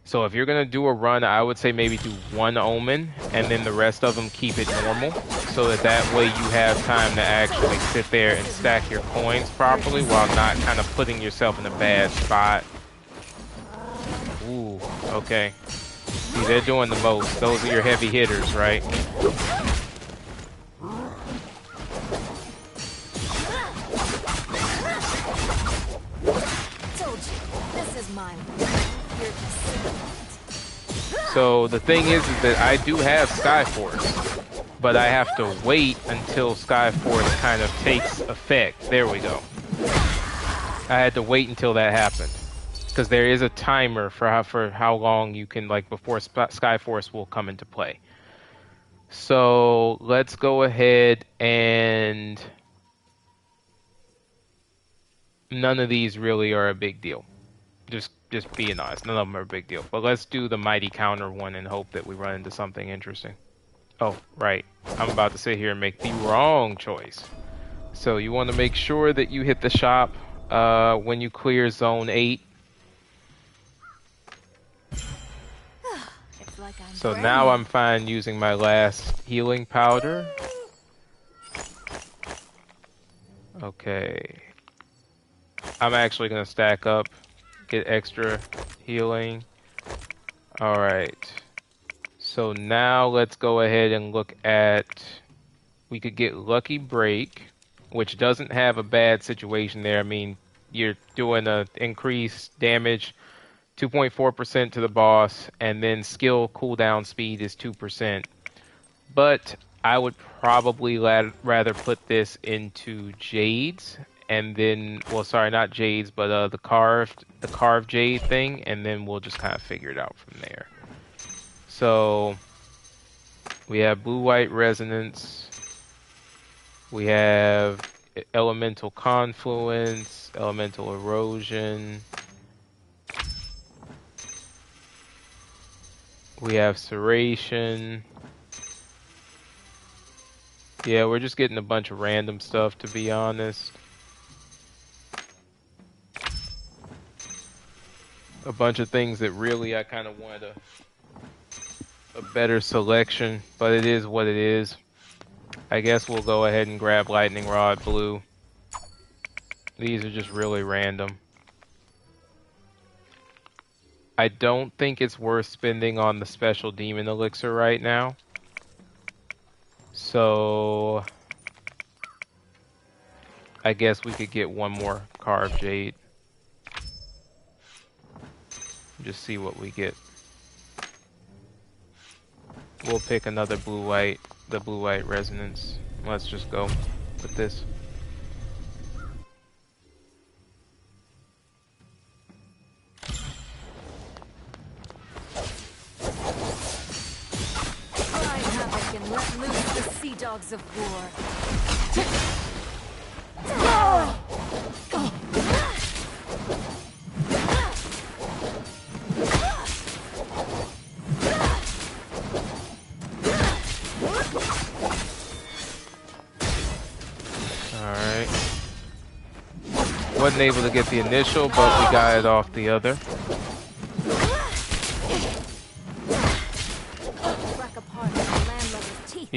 So if you're going to do a run, I would say maybe do one Omen, and then the rest of them keep it normal. So that way you have time to actually sit there and stack your coins properly while not kind of putting yourself in a bad spot. Ooh, okay. See, they're doing the most. Those are your heavy hitters, right? Told you. This is mine. You're just So the thing is that I do have Skyforce, but I have to wait until Skyforce kind of takes effect. There we go. I had to wait until that happened. Because there is a timer for how long you can, like, before Skyforce will come into play. So let's go ahead and none of these really are a big deal. Just being honest, none of them are a big deal. But let's do the mighty counter one and hope that we run into something interesting. Oh, right. I'm about to sit here and make the wrong choice. So you want to make sure that you hit the shop when you clear zone 8. So now I'm fine using my last healing powder. Okay. I'm actually going to stack up, get extra healing. Alright. So now let's go ahead and look at... We could get Lucky Break, which doesn't have a bad situation there. I mean, you're doing a increased damage 2.4% to the boss, and then skill cooldown speed is 2%. But I would probably rather put this into Jades, and then, well, sorry, not Jades, but the carved Jade thing, and then we'll just kind of figure it out from there. So we have Blue-White Resonance, we have Elemental Confluence, Elemental Erosion. We have Serration. Yeah, we're just getting a bunch of random stuff, to be honest. A bunch of things that really I kind of wanted a better selection, but it is what it is. I guess we'll go ahead and grab Lightning Rod Blue. These are just really random. I don't think it's worth spending on the special demon elixir right now. So I guess we could get one more carved jade. Just see what we get. We'll pick another blue-white, the blue-white resonance. Let's just go with this. let loose the sea dogs of war. Alright. Wasn't able to get the initial, but we got it off the other.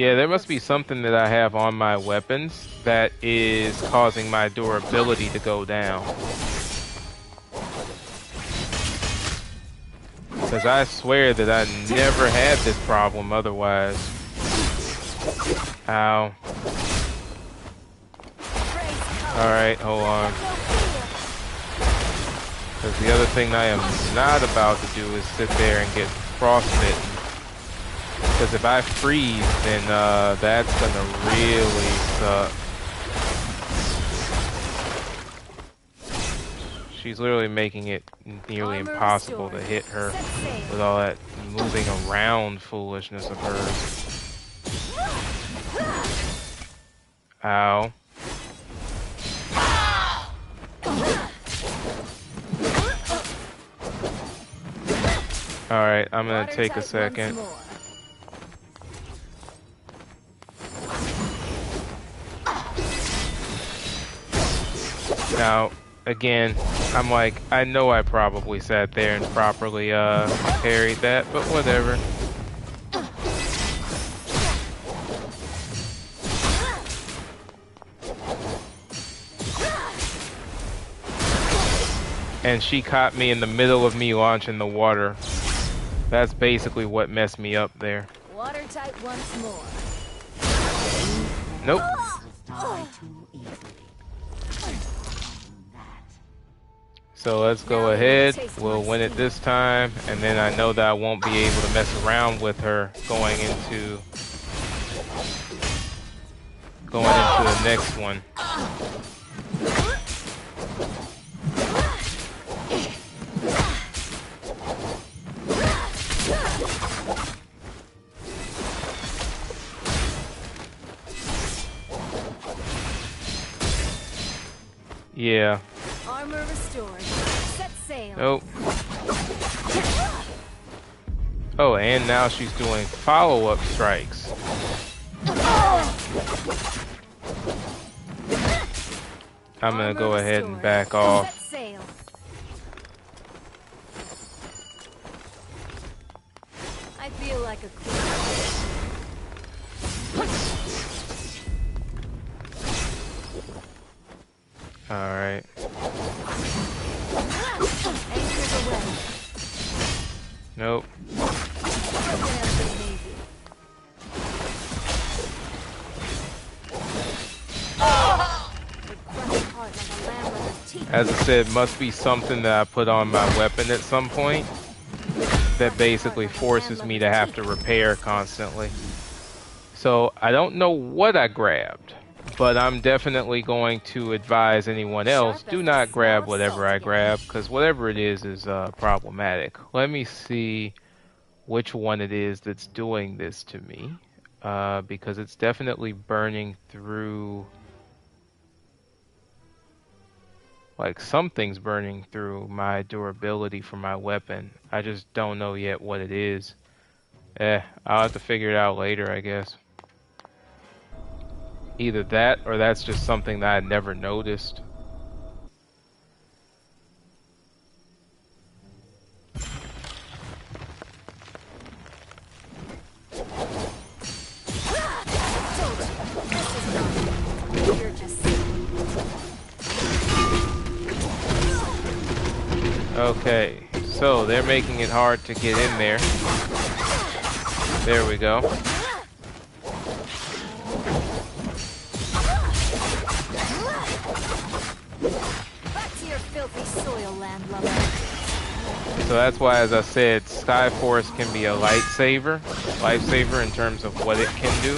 Yeah, there must be something that I have on my weapons that is causing my durability to go down. Because I swear that I never had this problem otherwise. Ow. Alright, hold on. Because the other thing I am not about to do is sit there and get frostbitten. Because if I freeze, then that's gonna really suck. She's literally making it nearly impossible to hit her with all that moving around foolishness of hers. Ow. Alright, I'm gonna take a second. Now, again, I'm like, I know I probably sat there and properly parried that, but whatever. And she caught me in the middle of me launching the water. That's basically what messed me up there. Watertight once more. Nope. So let's go ahead, we'll win it this time, and then I know that I won't be able to mess around with her going into the next one. Yeah. Armor restored. Set sail. Nope. Oh, and now she's doing follow-up strikes. I'm gonna go ahead and back off. Set sail. I feel like a queen. Alright. Anchors away. Nope. As I said, must be something that I put on my weapon at some point that basically forces me to have to repair constantly. So I don't know what I grabbed, but I'm definitely going to advise anyone else, do not grab whatever I grab, because whatever it is problematic. Let me see which one it is that's doing this to me, because it's definitely burning through, like something's burning through my durability for my weapon. I just don't know yet what it is. I'll have to figure it out later, I guess. Either that, or that's just something that I never noticed. Okay, so they're making it hard to get in there. There we go. So that's why, as I said, Skyforce can be a lifesaver in terms of what it can do.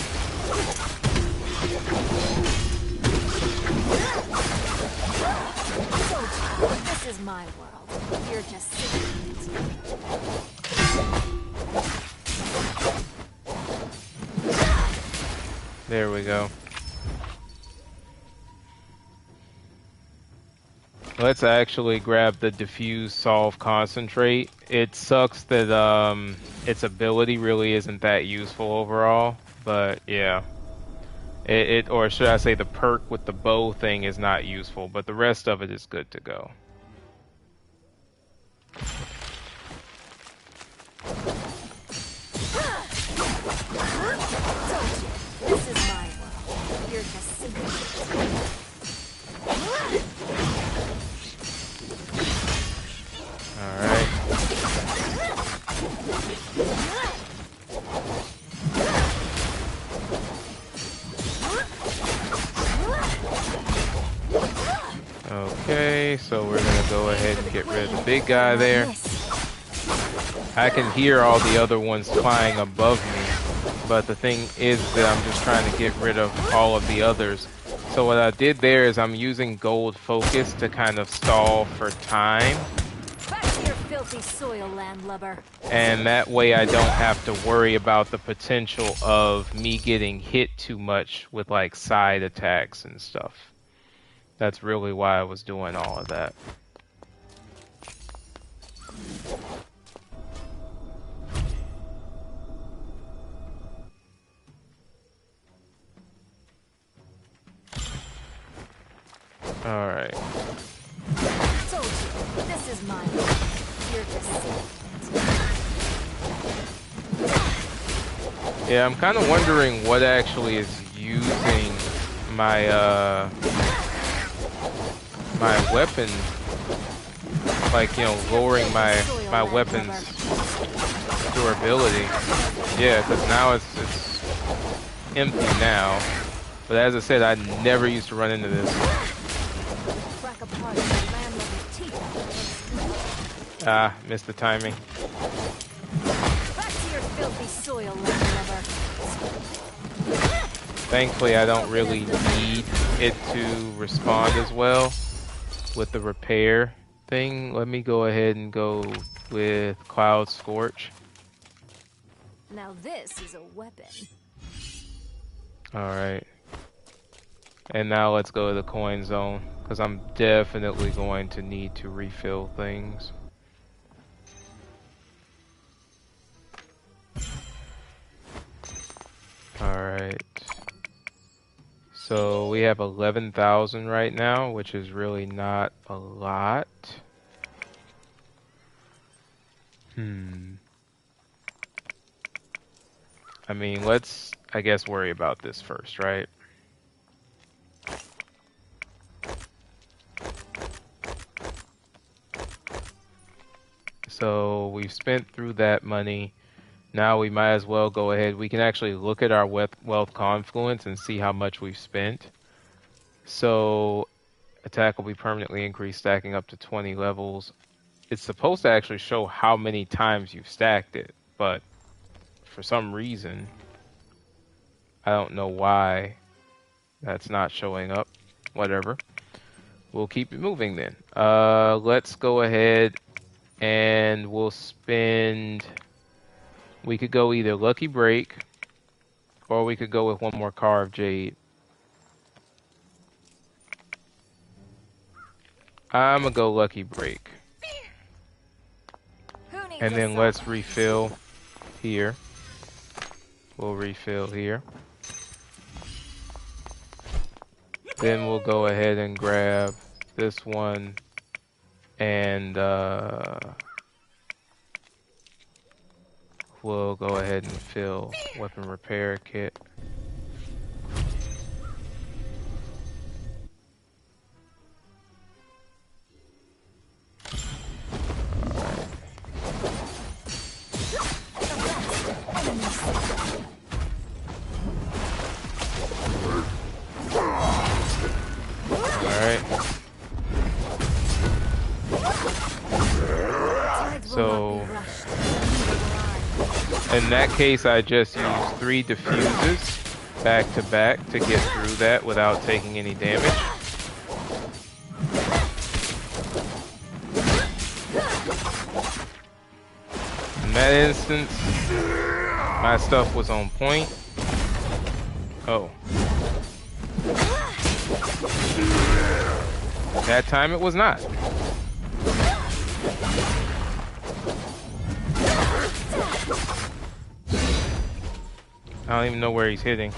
This is my world. You're just sitting in it. There we go. Let's actually grab the diffuse, solve, concentrate. It sucks that its ability really isn't that useful overall, but yeah. Or should I say the perk with the bow thing is not useful, but the rest of it is good to go. Alright. Okay, so we're gonna go ahead and get rid of the big guy there. I can hear all the other ones flying above me, but the thing is that I'm just trying to get rid of all of the others. So what I did there is I'm using gold focus to kind of stall for time. Back to your filthy soil, landlubber. And that way I don't have to worry about the potential of me getting hit too much with like side attacks and stuff. That's really why I was doing all of that. Alright. Told you, this is mine. You're just Yeah, I'm kind of wondering what actually is using my my weapon, like, you know, lowering my weapon's durability. Yeah, because now it's empty now. But as I said, I never used to run into this. crack apart your landlubber's teeth. Ah, missed the timing. Back to your filthy soil, landlubber. Thankfully, I don't really need it to respond as well with the repair thing. Let me go ahead and go with Cloud Scorch. Now this is a weapon. Alright. And now let's go to the coin zone, because I'm definitely going to need to refill things. Alright. So we have 11,000 right now, which is really not a lot. I mean, let's, I guess, worry about this first, right? So we've spent through that money. Now we might as well go ahead. We can actually look at our wealth confluence and see how much we've spent. So attack will be permanently increased, stacking up to 20 levels. It's supposed to actually show how many times you've stacked it, but for some reason, I don't know why that's not showing up. Whatever. We'll keep it moving then. Let's go ahead and we'll spend... We could go either Lucky Break, or we could go with one more Car of Jade. I'm gonna go Lucky Break. And then let's refill here. We'll refill here. Then we'll go ahead and grab this one and we'll go ahead and fill weapon repair kit. Alright. So in that case, I just used 3 diffuses back to back to get through that without taking any damage. In that instance, my stuff was on point. Oh. That time it was not. I don't even know where he's hitting.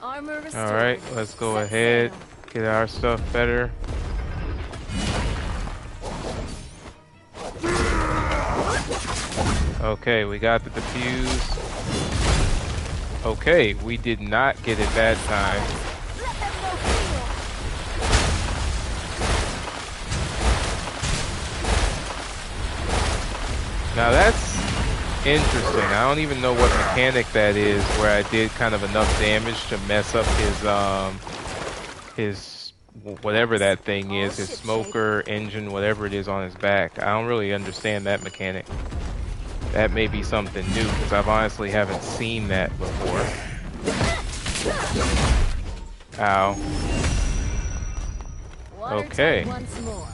Armor restored. Alright, let's go ahead, get our stuff better. Okay, we got the defuse. Okay, we did not get it that time. Let them know fear. Now that's interesting. I don't even know what mechanic that is where I did kind of enough damage to mess up his whatever that thing is, his smoker, engine, whatever it is on his back. I don't really understand that mechanic. That may be something new because I've honestly haven't seen that before. Ow. Okay. Once more.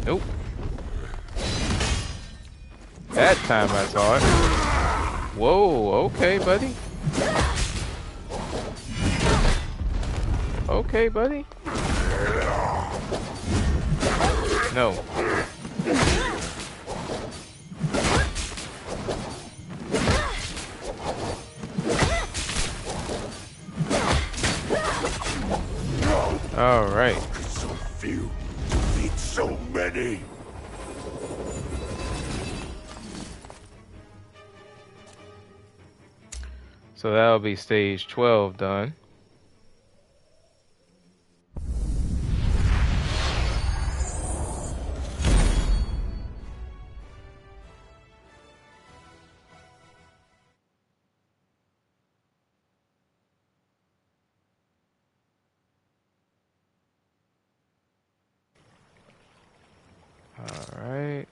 Nope. That time I saw it. Whoa, okay, buddy. Okay, buddy. No. All right. So few to beat so many. So that'll be stage 12 done. All right.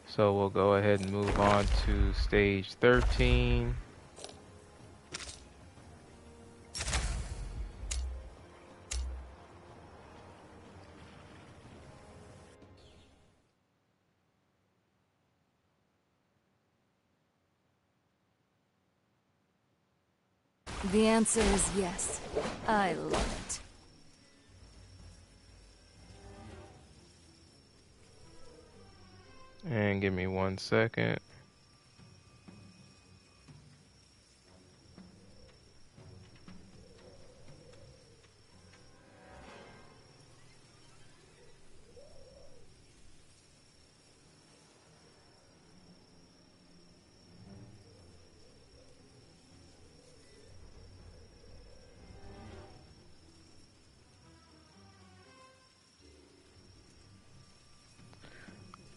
So we'll go ahead and move on to stage 13. The answer is yes. I love it. And give me 1 second.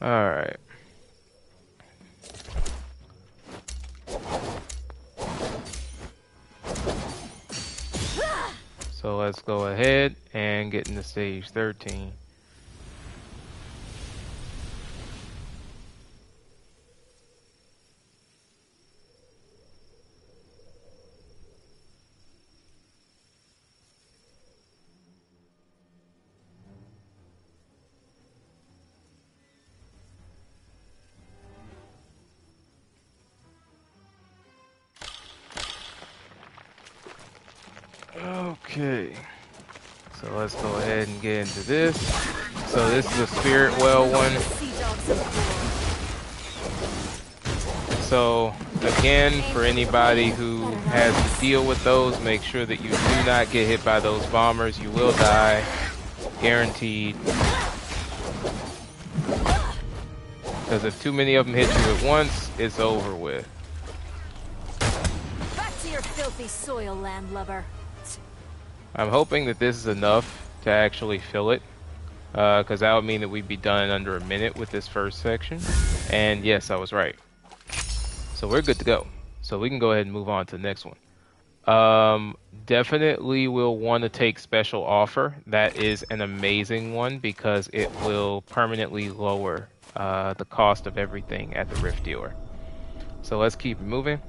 All right. So let's go ahead and get into stage 13. Okay. So let's go ahead and get into this. So this is a spirit well one. So again, for anybody who has to deal with those, make sure that you do not get hit by those bombers. You will die, guaranteed. Because if too many of them hit you at once, it's over with. Back to your filthy soil, landlubber. I'm hoping that this is enough to actually fill it. Because that would mean that we'd be done in under a minute with this first section. And yes, I was right. So we're good to go. So we can go ahead and move on to the next one. Definitely will want to take special offer. That is an amazing one because it will permanently lower the cost of everything at the Rift Dealer. So let's keep moving.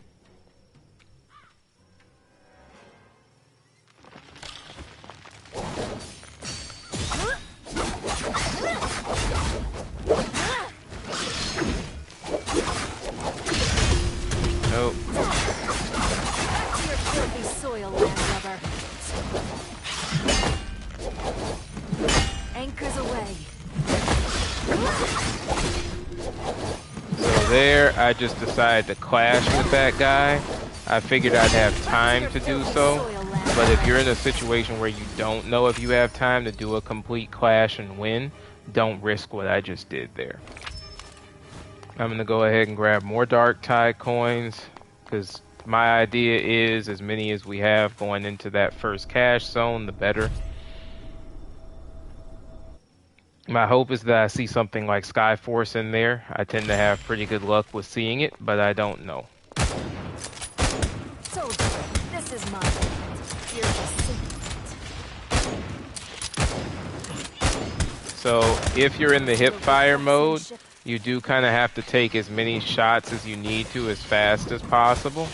Nope. Your filthy soil, landlubber. Anchors away. So there, I just decided to clash with that guy. I figured I'd have time to do so, but if you're in a situation where you don't know if you have time to do a complete clash and win, don't risk what I just did there. I'm going to go ahead and grab more Dark Tide coins, because my idea is as many as we have going into that first cash zone, the better. My hope is that I see something like Skyforce in there. I tend to have pretty good luck with seeing it, but I don't know. Told you, this is mine. You're just So if you're in the hip fire mode, you do kind of have to take as many shots as you need to as fast as possible.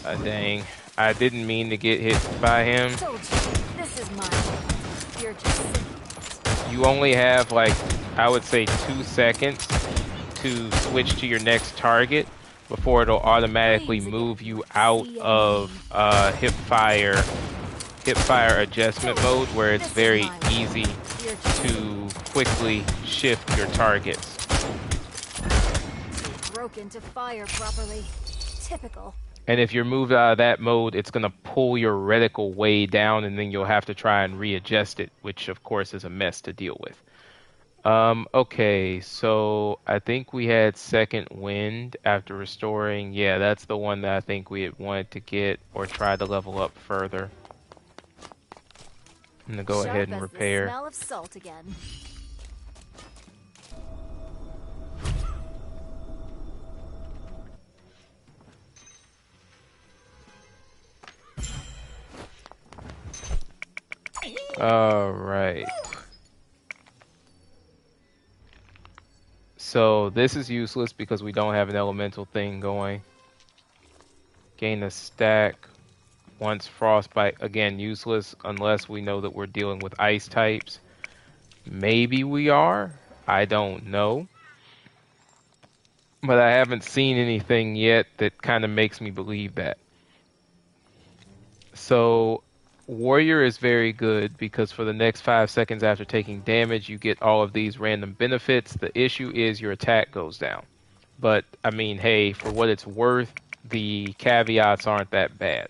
Dang, I didn't mean to get hit by him. Told you, this is mine. You're just You only have, like, I would say 2 seconds to switch to your next target before it'll automatically move you out of hip fire adjustment mode, where it's very easy to quickly shift your targets. broke into fire properly. Typical. And if you're moved out of that mode, it's going to pull your reticle way down, and then you'll have to try and readjust it, which of course is a mess to deal with. Okay, so I think we had second wind after restoring. Yeah, that's the one that I think we had wanted to get or try to level up further. I'm going to go ahead and repair. The smell of salt again. All right. So this is useless because we don't have an elemental thing going. Gain a stack once frostbite. Again, useless unless we know that we're dealing with ice types. Maybe we are. I don't know. But I haven't seen anything yet that kind of makes me believe that. So Warrior is very good because for the next 5 seconds after taking damage, you get all of these random benefits. The issue is your attack goes down. But, I mean, hey, for what it's worth, the caveats aren't that bad.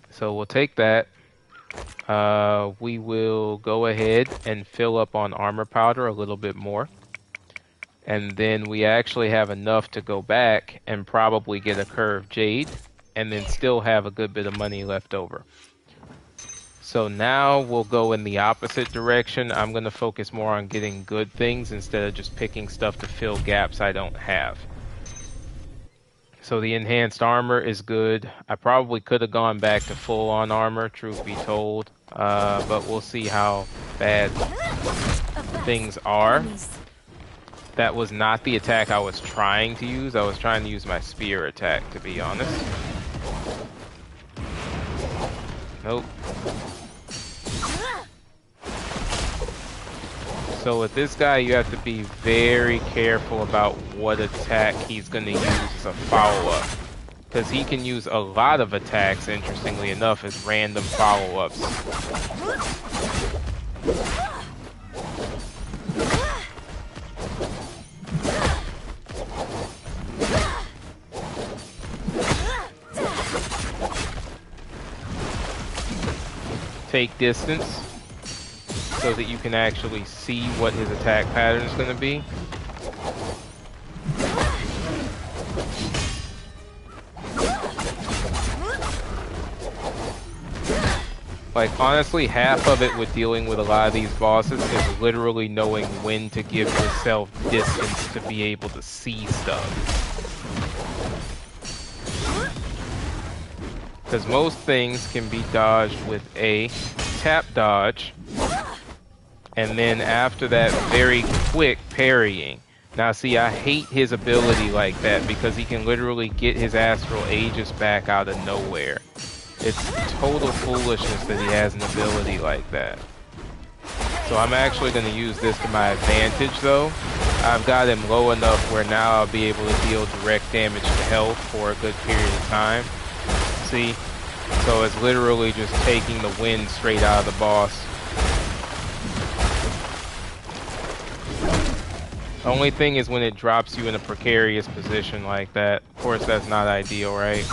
So we'll take that. We will go ahead and fill up on armor powder a little bit more. And then we actually have enough to go back and probably get a curved jade, and then still have a good bit of money left over. So now we'll go in the opposite direction. I'm going to focus more on getting good things instead of just picking stuff to fill gaps I don't have. So the enhanced armor is good. I probably could have gone back to full on armor, truth be told. But we'll see how bad things are. That was not the attack I was trying to use. I was trying to use my spear attack, to be honest. Nope. So with this guy, you have to be very careful about what attack he's going to use as a follow-up. Because he can use a lot of attacks, interestingly enough, as random follow-ups. Take distance so that you can actually see what his attack pattern is going to be. Like, honestly, half of it with dealing with a lot of these bosses is literally knowing when to give yourself distance to be able to see stuff. Because most things can be dodged with a tap dodge, and then after that, very quick parrying. Now see, I hate his ability like that because he can literally get his astral aegis back out of nowhere. It's total foolishness that he has an ability like that. So I'm actually going to use this to my advantage though. I've got him low enough where now I'll be able to deal direct damage to health for a good period of time. See? So it's literally just taking the wind straight out of the boss. Only thing is when it drops you in a precarious position like that. Of course, that's not ideal, right?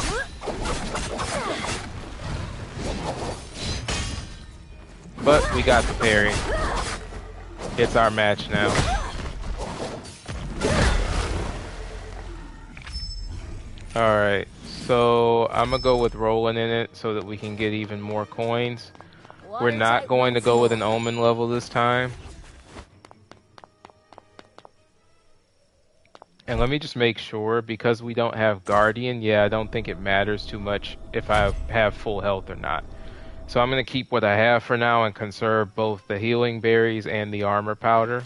But we got the parry. It's our match now. Alright, so I'm gonna go with rolling in it so that we can get even more coins. We're not going to go with an omen level this time. And let me just make sure, because we don't have Guardian, yeah, I don't think it matters too much if I have full health or not. So I'm going to keep what I have for now and conserve both the healing berries and the armor powder.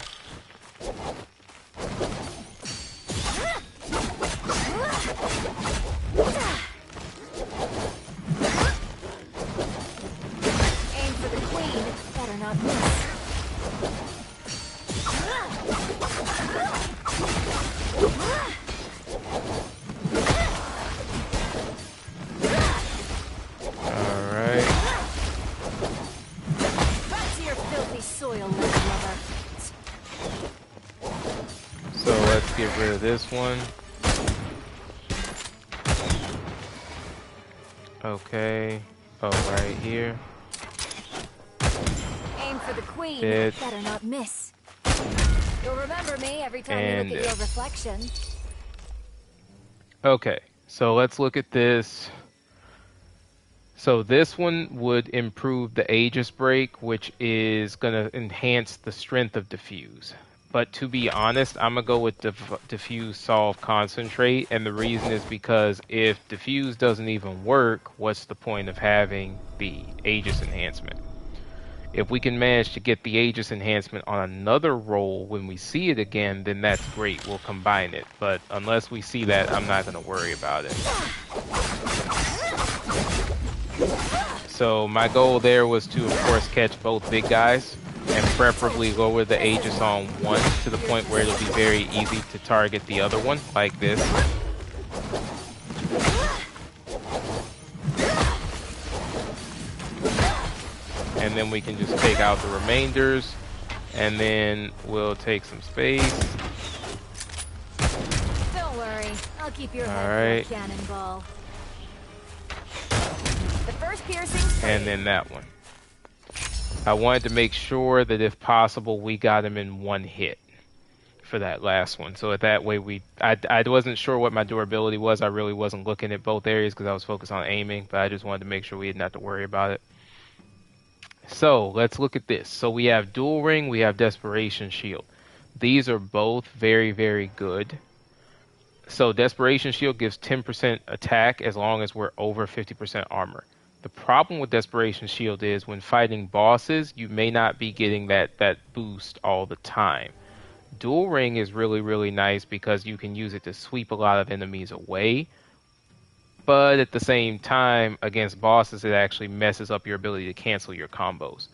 Aim for the queen, better not miss. Alright. Back to your filthy soil, lover. So let's get rid of this one. Okay. Oh, right here. Aim for the queen, Dead. better not miss. You'll remember me every time And you look at your reflection. Okay, so let's look at this. So this one would improve the Aegis break, which is going to enhance the strength of Diffuse. But to be honest, I'm going to go with Diffuse Solve Concentrate, and the reason is because if Diffuse doesn't even work, what's the point of having the Aegis enhancement? If we can manage to get the Aegis enhancement on another roll when we see it again, then that's great, we'll combine it. But unless we see that, I'm not going to worry about it. So my goal there was to, of course, catch both big guys and preferably lower the Aegis on one to the point where it'll be very easy to target the other one, like this. And then we can just take out the remainders, and then we'll take some space. Don't worry, I'll keep your head Alright. for a cannonball. The first piercing, And then that one. I wanted to make sure that if possible we got him in one hit for that last one. So that way I wasn't sure what my durability was. I really wasn't looking at both areas because I was focused on aiming, but I just wanted to make sure we didn't have to worry about it. So let's look at this. So we have Dual Ring, we have Desperation Shield. These are both very, very good. So Desperation Shield gives 10% attack as long as we're over 50% armor. The problem with Desperation Shield is when fighting bosses, you may not be getting that boost all the time. Dual Ring is really, really nice because you can use it to sweep a lot of enemies away. But at the same time, against bosses, it actually messes up your ability to cancel your combos.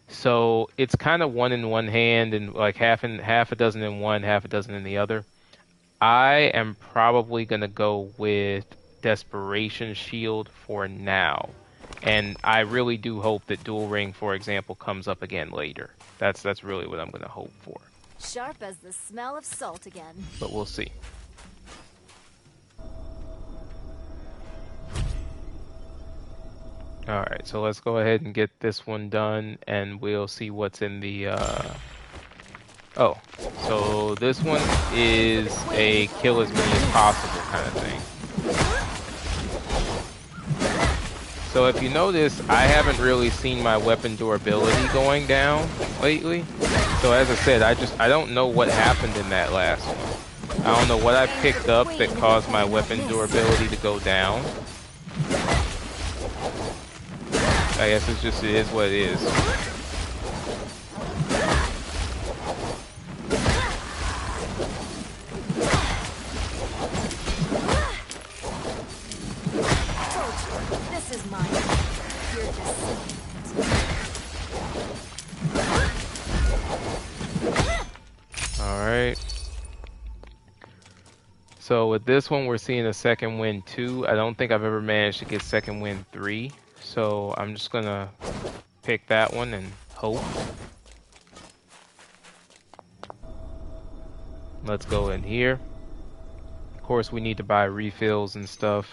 So it's kind of one in one hand and like half a dozen in one, half a dozen in the other. I am probably going to go with Desperation Shield for now. And I really do hope that Dual Ring, for example, comes up again later. That's really what I'm going to hope for. sharp as the smell of salt again. But we'll see. Alright, so let's go ahead and get this one done, and we'll see what's in the, Oh, so this one is a kill as many as possible kind of thing. So if you notice, I haven't really seen my weapon durability going down lately. So as I said, I don't know what happened in that last one. I don't know what I picked up that caused my weapon durability to go down. I guess it is what it is. This is mine. You're just Alright. So with this one, we're seeing a second wind 2. I don't think I've ever managed to get second wind 3. So I'm just gonna pick that one and hope. Let's go in here. Of course, we need to buy refills and stuff.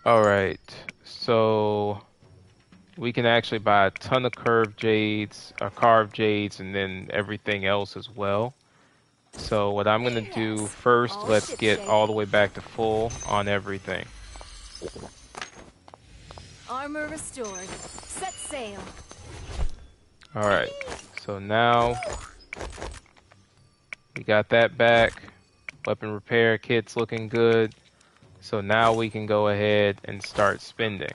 Alright, so we can actually buy a ton of carved jades, and then everything else as well. So what I'm gonna do first, All let's ship get shape. all the way back to full on everything. Armor restored. Set sail. Alright, so now we got that back. Weapon repair kit's looking good. So now we can go ahead and start spending.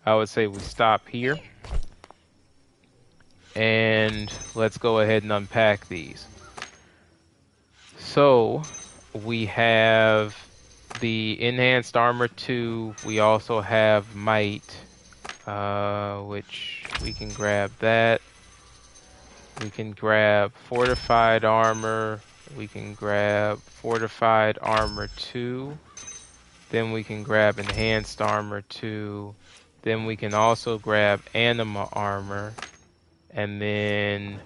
I would say we stop here. And let's go ahead and unpack these. So we have the enhanced armor 2. We also have might, which we can grab that. We can grab fortified armor. We can grab fortified armor 2. Then we can grab enhanced armor 2. Then we can also grab anima armor. And then,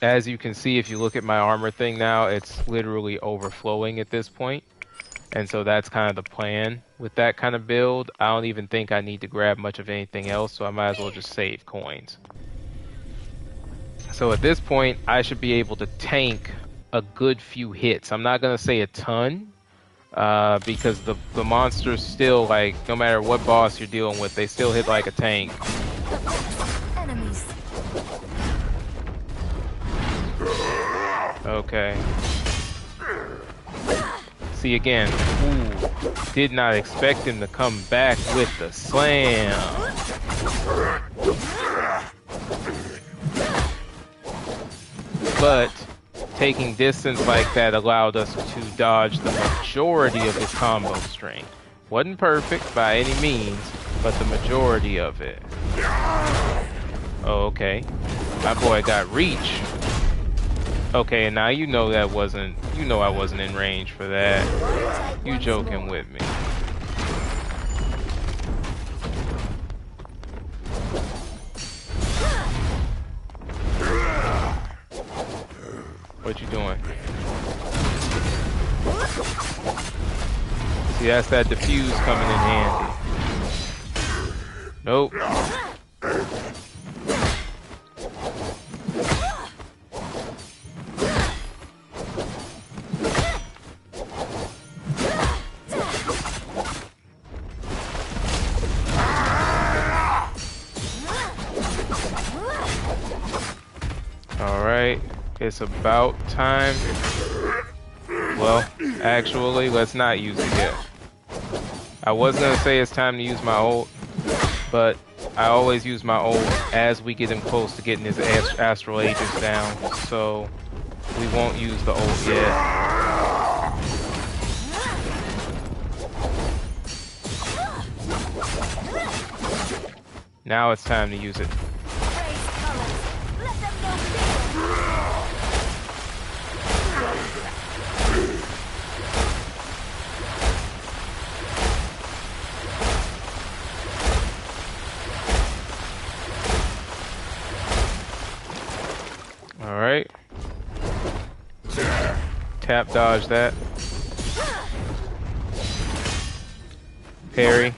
as you can see, if you look at my armor thing now, it's literally overflowing at this point. And so that's kind of the plan with that kind of build. I don't even think I need to grab much of anything else, so I might as well just save coins. So at this point, I should be able to tank a good few hits. I'm not going to say a ton, because the monsters still, like, no matter what boss you're dealing with, they still hit like a tank. Enemies. Okay. See again. Ooh. Did not expect him to come back with the slam. But taking distance like that allowed us to dodge the majority of his combo string. Wasn't perfect by any means, but the majority of it. Oh, okay. My boy got reach. Okay, now you know that wasn't, you know I wasn't in range for that. You joking with me. What you doing? See, that's that diffuse coming in handy. Nope. Alright, it's about time. Well, actually, let's not use it yet. I was gonna say it's time to use my ult, but I always use my ult as we get him close to getting his astral aegis down, so we won't use the ult yet. Now it's time to use it. Alright. Tap dodge that. Parry.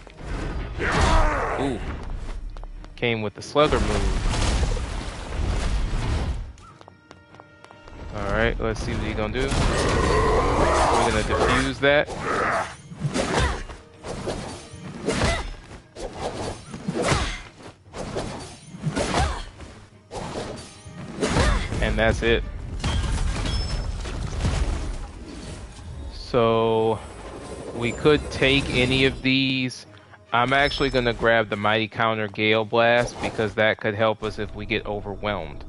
Ooh. Came with the slugger move. Alright, let's see what he's gonna do. We're gonna defuse that. And that's it. So we could take any of these. I'm actually going to grab the Mighty Counter Gale Blast because that could help us if we get overwhelmed.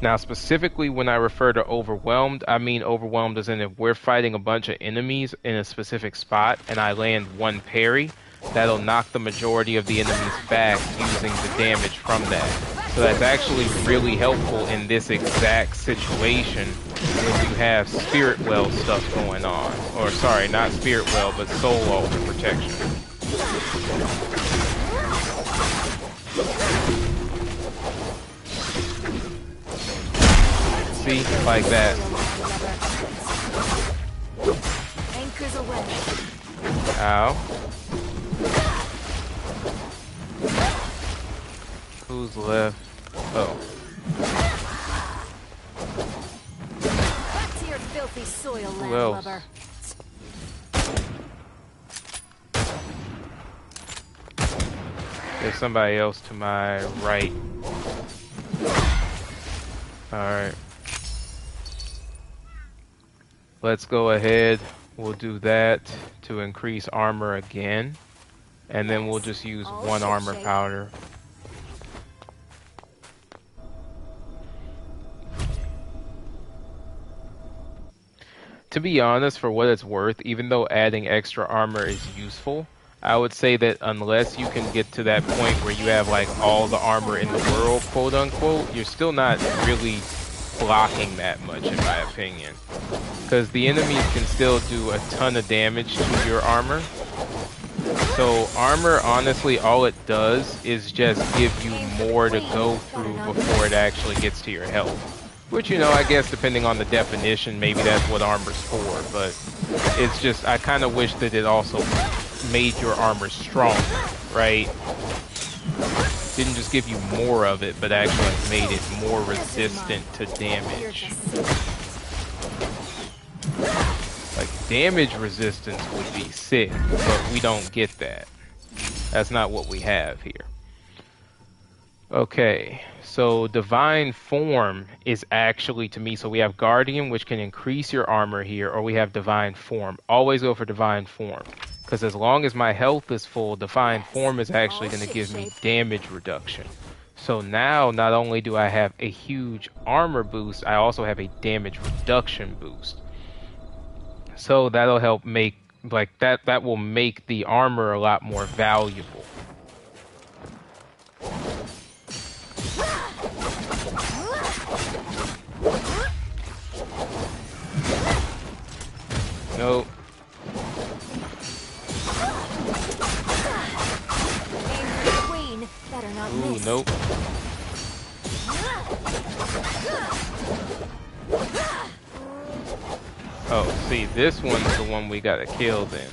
Now, specifically when I refer to overwhelmed, I mean overwhelmed as in if we're fighting a bunch of enemies in a specific spot and I land one parry, that'll knock the majority of the enemies back using the damage from that. So that's actually really helpful in this exact situation when you have spirit well stuff going on. Or sorry, not spirit well, but soul altar protection. See? Like that. Anchors away. Ow. Who's left? Oh. Back to your filthy soil, Who else? landlubber. There's somebody else to my right. Alright. Let's go ahead. We'll do that to increase armor again. And then we'll just use one armor powder. To be honest, for what it's worth, even though adding extra armor is useful, I would say that unless you can get to that point where you have like all the armor in the world, quote unquote, you're still not really blocking that much in my opinion. Because the enemies can still do a ton of damage to your armor. So armor, honestly, all it does is just give you more to go through before it actually gets to your health. Which, you know, I guess depending on the definition, maybe that's what armor's for, but it's just, I kind of wish that it also made your armor stronger, right? Didn't just give you more of it, but actually made it more resistant to damage. Like, damage resistance would be sick, but we don't get that. That's not what we have here. Okay, so Divine Form is actually, to me, so we have Guardian, which can increase your armor here, or we have Divine Form. Always go for Divine Form, because as long as my health is full, Divine Form is actually going to give me damage reduction. So now, not only do I have a huge armor boost, I also have a damage reduction boost. So that'll help make, like, that will make the armor a lot more valuable. Nope. Ooh, nope. Oh, see, this one's the one we gotta kill then.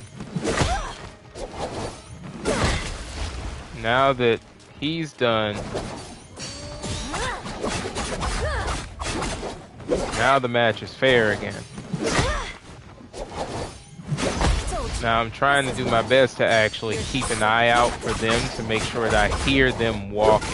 Now that he's done, now the match is fair again. Now I'm trying to do my best to actually keep an eye out for them to make sure that I hear them walking.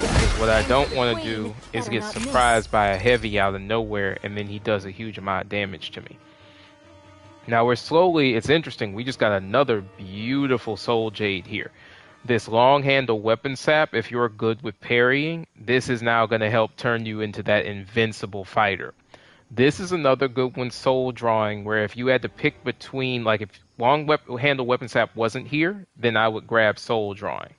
Because what I don't want to do is get surprised by a heavy out of nowhere and then he does a huge amount of damage to me. Now we're slowly, it's interesting, we just got another beautiful soul jade here. This long handle weapon sap, if you're good with parrying, this is now going to help turn you into that invincible fighter. This is another good one, soul drawing, where if you had to pick between, like if long handle weapon sap wasn't here, then I would grab soul drawing.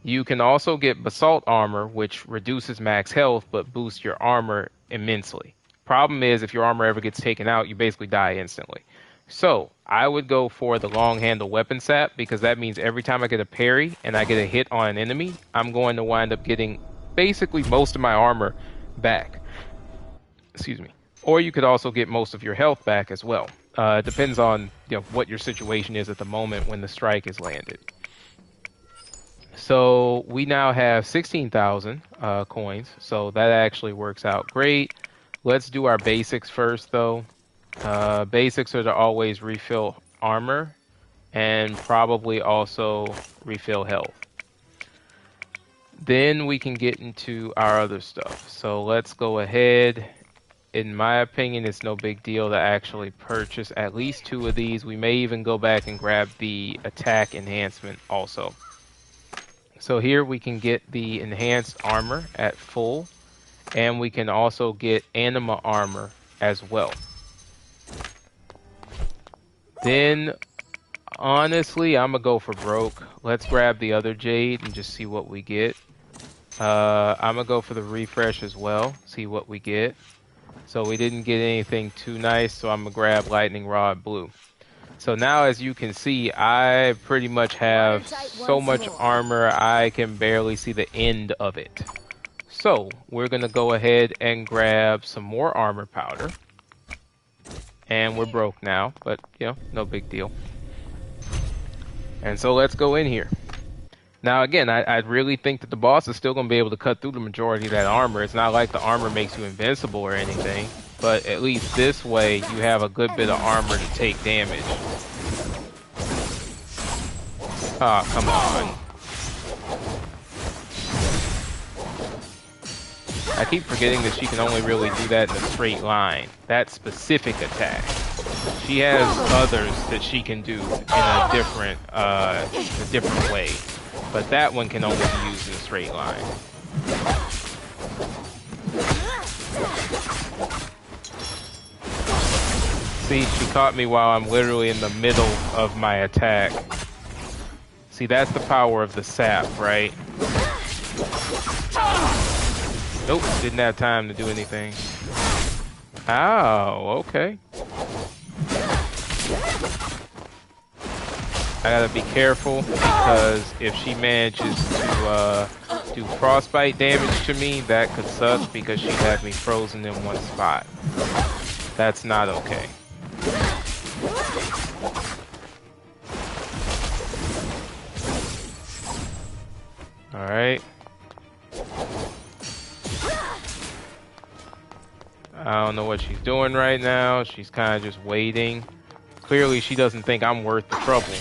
You can also get basalt armor, which reduces max health, but boosts your armor immensely. Problem is, if your armor ever gets taken out, you basically die instantly. So, I would go for the long handle weapon sap, because that means every time I get a parry and I get a hit on an enemy, I'm going to wind up getting basically most of my armor back. Excuse me. Or you could also get most of your health back as well. It depends on what your situation is at the moment when the strike is landed. So, we now have 16,000 coins, so that actually works out great. Let's do our basics first, though. Basics are to always refill armor and probably also refill health. Then we can get into our other stuff. So let's go ahead. In my opinion, it's no big deal to actually purchase at least 2 of these. We may even go back and grab the attack enhancement also. So here we can get the enhanced armor at full, and we can also get anima armor as well. Then, honestly, I'm gonna go for broke. Let's grab the other jade and just see what we get. I'm gonna go for the refresh as well, see what we get. So we didn't get anything too nice, so I'm gonna grab lightning rod blue. So now, as you can see, I pretty much have so much armor, I can barely see the end of it. So we're gonna go ahead and grab some more armor powder. And we're broke now, but you know, no big deal. And so let's go in here. Now again, I really think that the boss is still going to be able to cut through the majority of that armor. It's not like the armor makes you invincible or anything, but at least this way you have a good bit of armor to take damage. Ah, oh, come on. I keep forgetting that she can only really do that in a straight line. That specific attack. She has others that she can do in a different way. But that one can only be used in a straight line. See, she caught me while I'm literally in the middle of my attack. See, that's the power of the sap, right? Nope, didn't have time to do anything. Oh, okay. I gotta be careful because if she manages to do frostbite damage to me, that could suck because she'd have me frozen in one spot. That's not okay. Alright. I don't know what she's doing right now. She's kind of just waiting. Clearly, she doesn't think I'm worth the trouble.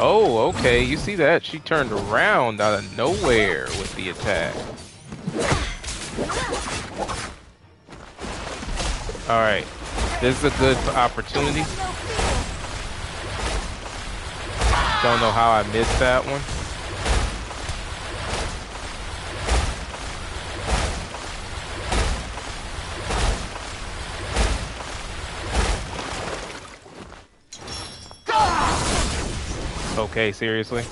Oh, okay, you see that? She turned around out of nowhere with the attack. Alright, this is a good opportunity. Don't know how I missed that one. Okay, seriously?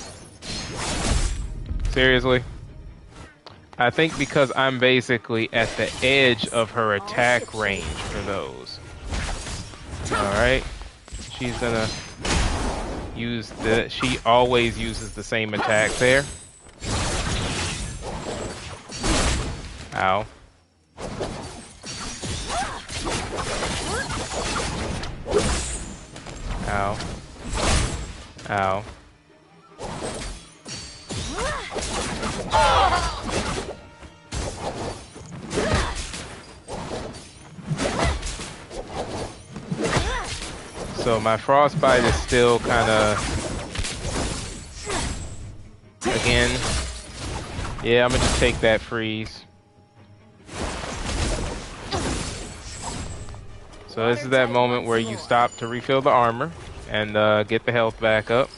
Seriously? I think because I'm basically at the edge of her attack range for those. Alright. She's gonna use she always uses the same attack there. Ow. Ow. Ow. So my frostbite is still kind of, again, yeah, I'm gonna just take that freeze. So this is that moment where you stop to refill the armor and get the health back up.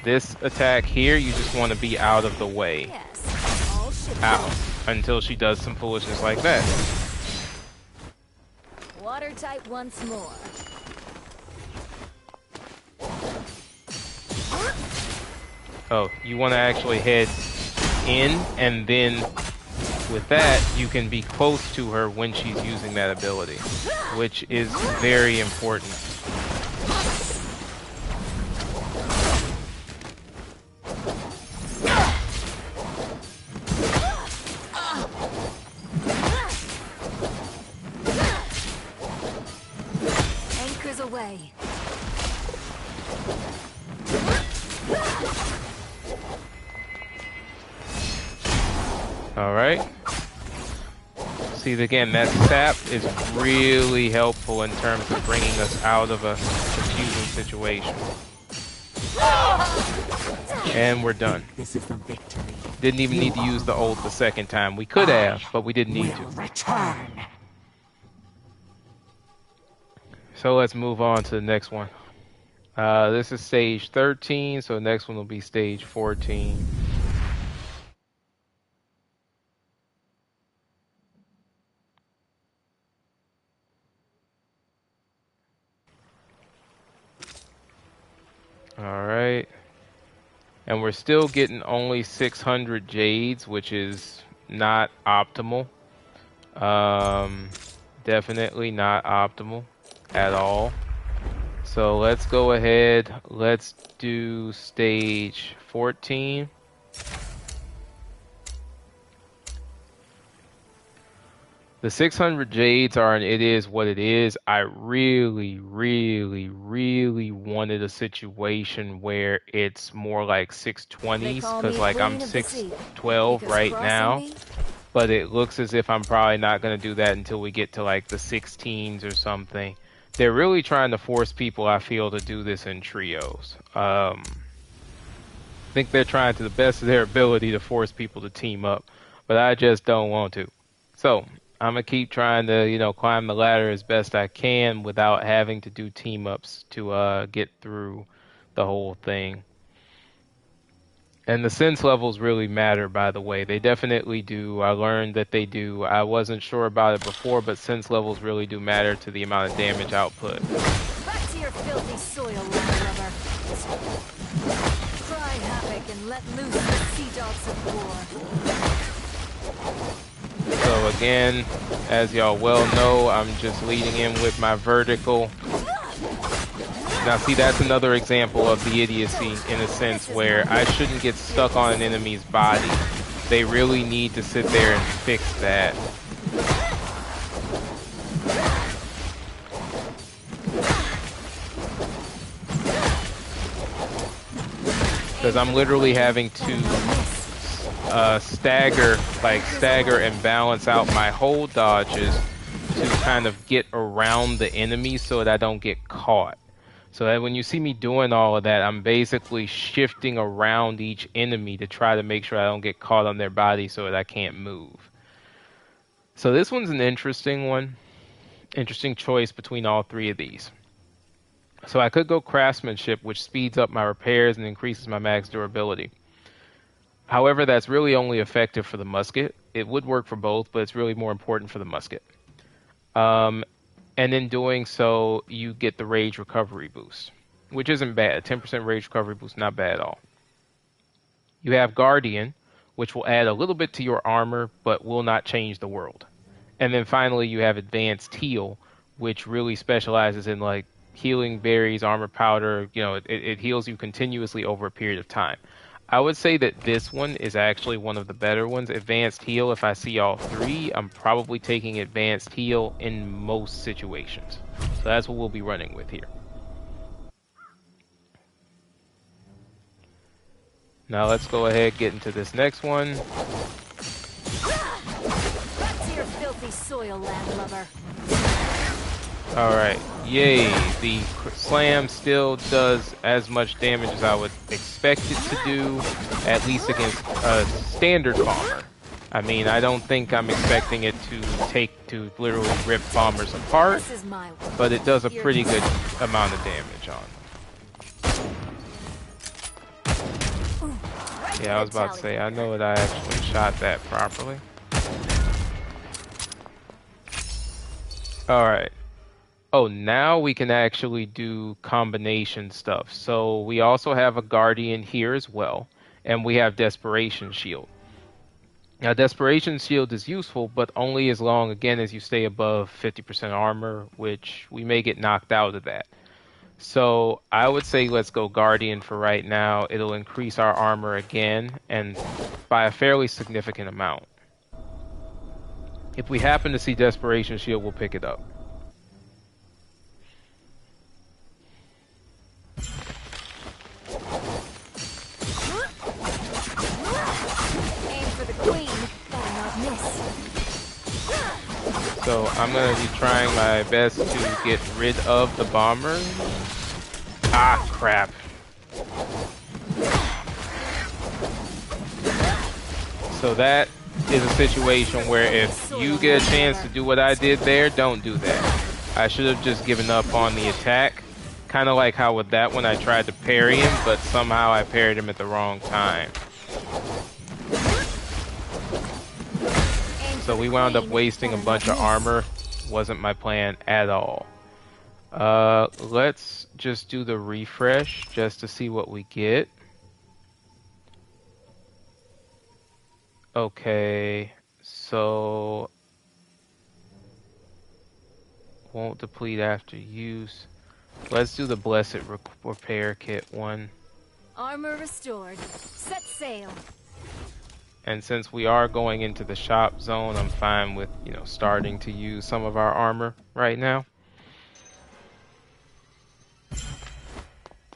This attack here, you just want to be out of the way. Out until she does some foolishness like that. Watertight once more. Oh, you want to actually head in, and then with that, you can be close to her when she's using that ability, which is very important. Anchors away. All right. See, again, that sap is really helpful in terms of bringing us out of a confusing situation. And we're done. This is the victory. Didn't even need to use the ult the second time. We could have, but we didn't need to. Return. So let's move on to the next one. This is stage 13, so the next one will be stage 14. Alright. And we're still getting only 600 jades, which is not optimal. Definitely not optimal at all. So let's go ahead. Let's do stage 14. The 600 jades are an it is what it is. I really, really, really wanted a situation where it's more like 620s, because like I'm 612 right now. But it looks as if I'm probably not going to do that until we get to like the 16s or something. They're really trying to force people, I feel, to do this in trios. I think they're trying to the best of their ability to force people to team up, but I just don't want to. So I'm gonna keep trying to, climb the ladder as best I can without having to do team ups to get through the whole thing. And the sense levels really matter, by the way. They definitely do. I learned that they do. I wasn't sure about it before, but sense levels really do matter to the amount of damage output. Back to your filthy soil, landlubber. Cry havoc and let loose the sea dogs of war. So again, as y'all well know, I'm just leading in with my vertical. Now see, that's another example of the idiocy in a sense where I shouldn't get stuck on an enemy's body. They really need to sit there and fix that. Because I'm literally having to stagger and balance out my hold dodges to kind of get around the enemy so that I don't get caught. So that when you see me doing all of that, I'm basically shifting around each enemy to try to make sure I don't get caught on their body so that I can't move. So this one's an interesting one. Interesting choice between all three of these. So I could go craftsmanship, which speeds up my repairs and increases my max durability. However, that's really only effective for the musket. It would work for both, but it's really more important for the musket. And in doing so, you get the rage recovery boost, which isn't bad. 10% rage recovery boost, not bad at all. You have Guardian, which will add a little bit to your armor, but will not change the world. And then finally, you have Advanced Heal, which really specializes in like healing berries, armor powder. It heals you continuously over a period of time. I would say that this one is actually one of the better ones. Advanced Heal, if I see all three, I'm probably taking Advanced Heal in most situations. So that's what we'll be running with here. Now let's go ahead and get into this next one. Back to your filthy soil, landlubber. Alright, yay. The slam still does as much damage as I would expect it to do, at least against a standard bomber. I mean, I don't think I'm expecting it to literally rip bombers apart, but it does a pretty good amount of damage on them. Yeah, I was about to say, I know that I actually shot that properly. Alright. Oh, now we can actually do combination stuff. So we also have a Guardian here as well, and we have Desperation Shield. Now, Desperation Shield is useful, but only as long, again, as you stay above 50% armor, which we may get knocked out of that. So I would say let's go Guardian for right now. It'll increase our armor again, and by a fairly significant amount. If we happen to see Desperation Shield, we'll pick it up. So I'm going to be trying my best to get rid of the bomber. Ah, crap. So that is a situation where if you get a chance to do what I did there, don't do that. I should have just given up on the attack. Kind of like how with that one I tried to parry him, but somehow I parried him at the wrong time. So we wound up wasting a bunch of armor. Wasn't my plan at all. Let's just do the refresh just to see what we get. Okay, so won't deplete after use. Let's do the Blessed Repair Kit one. Armor restored. Set sail. And since we are going into the shop zone, I'm fine with, starting to use some of our armor right now.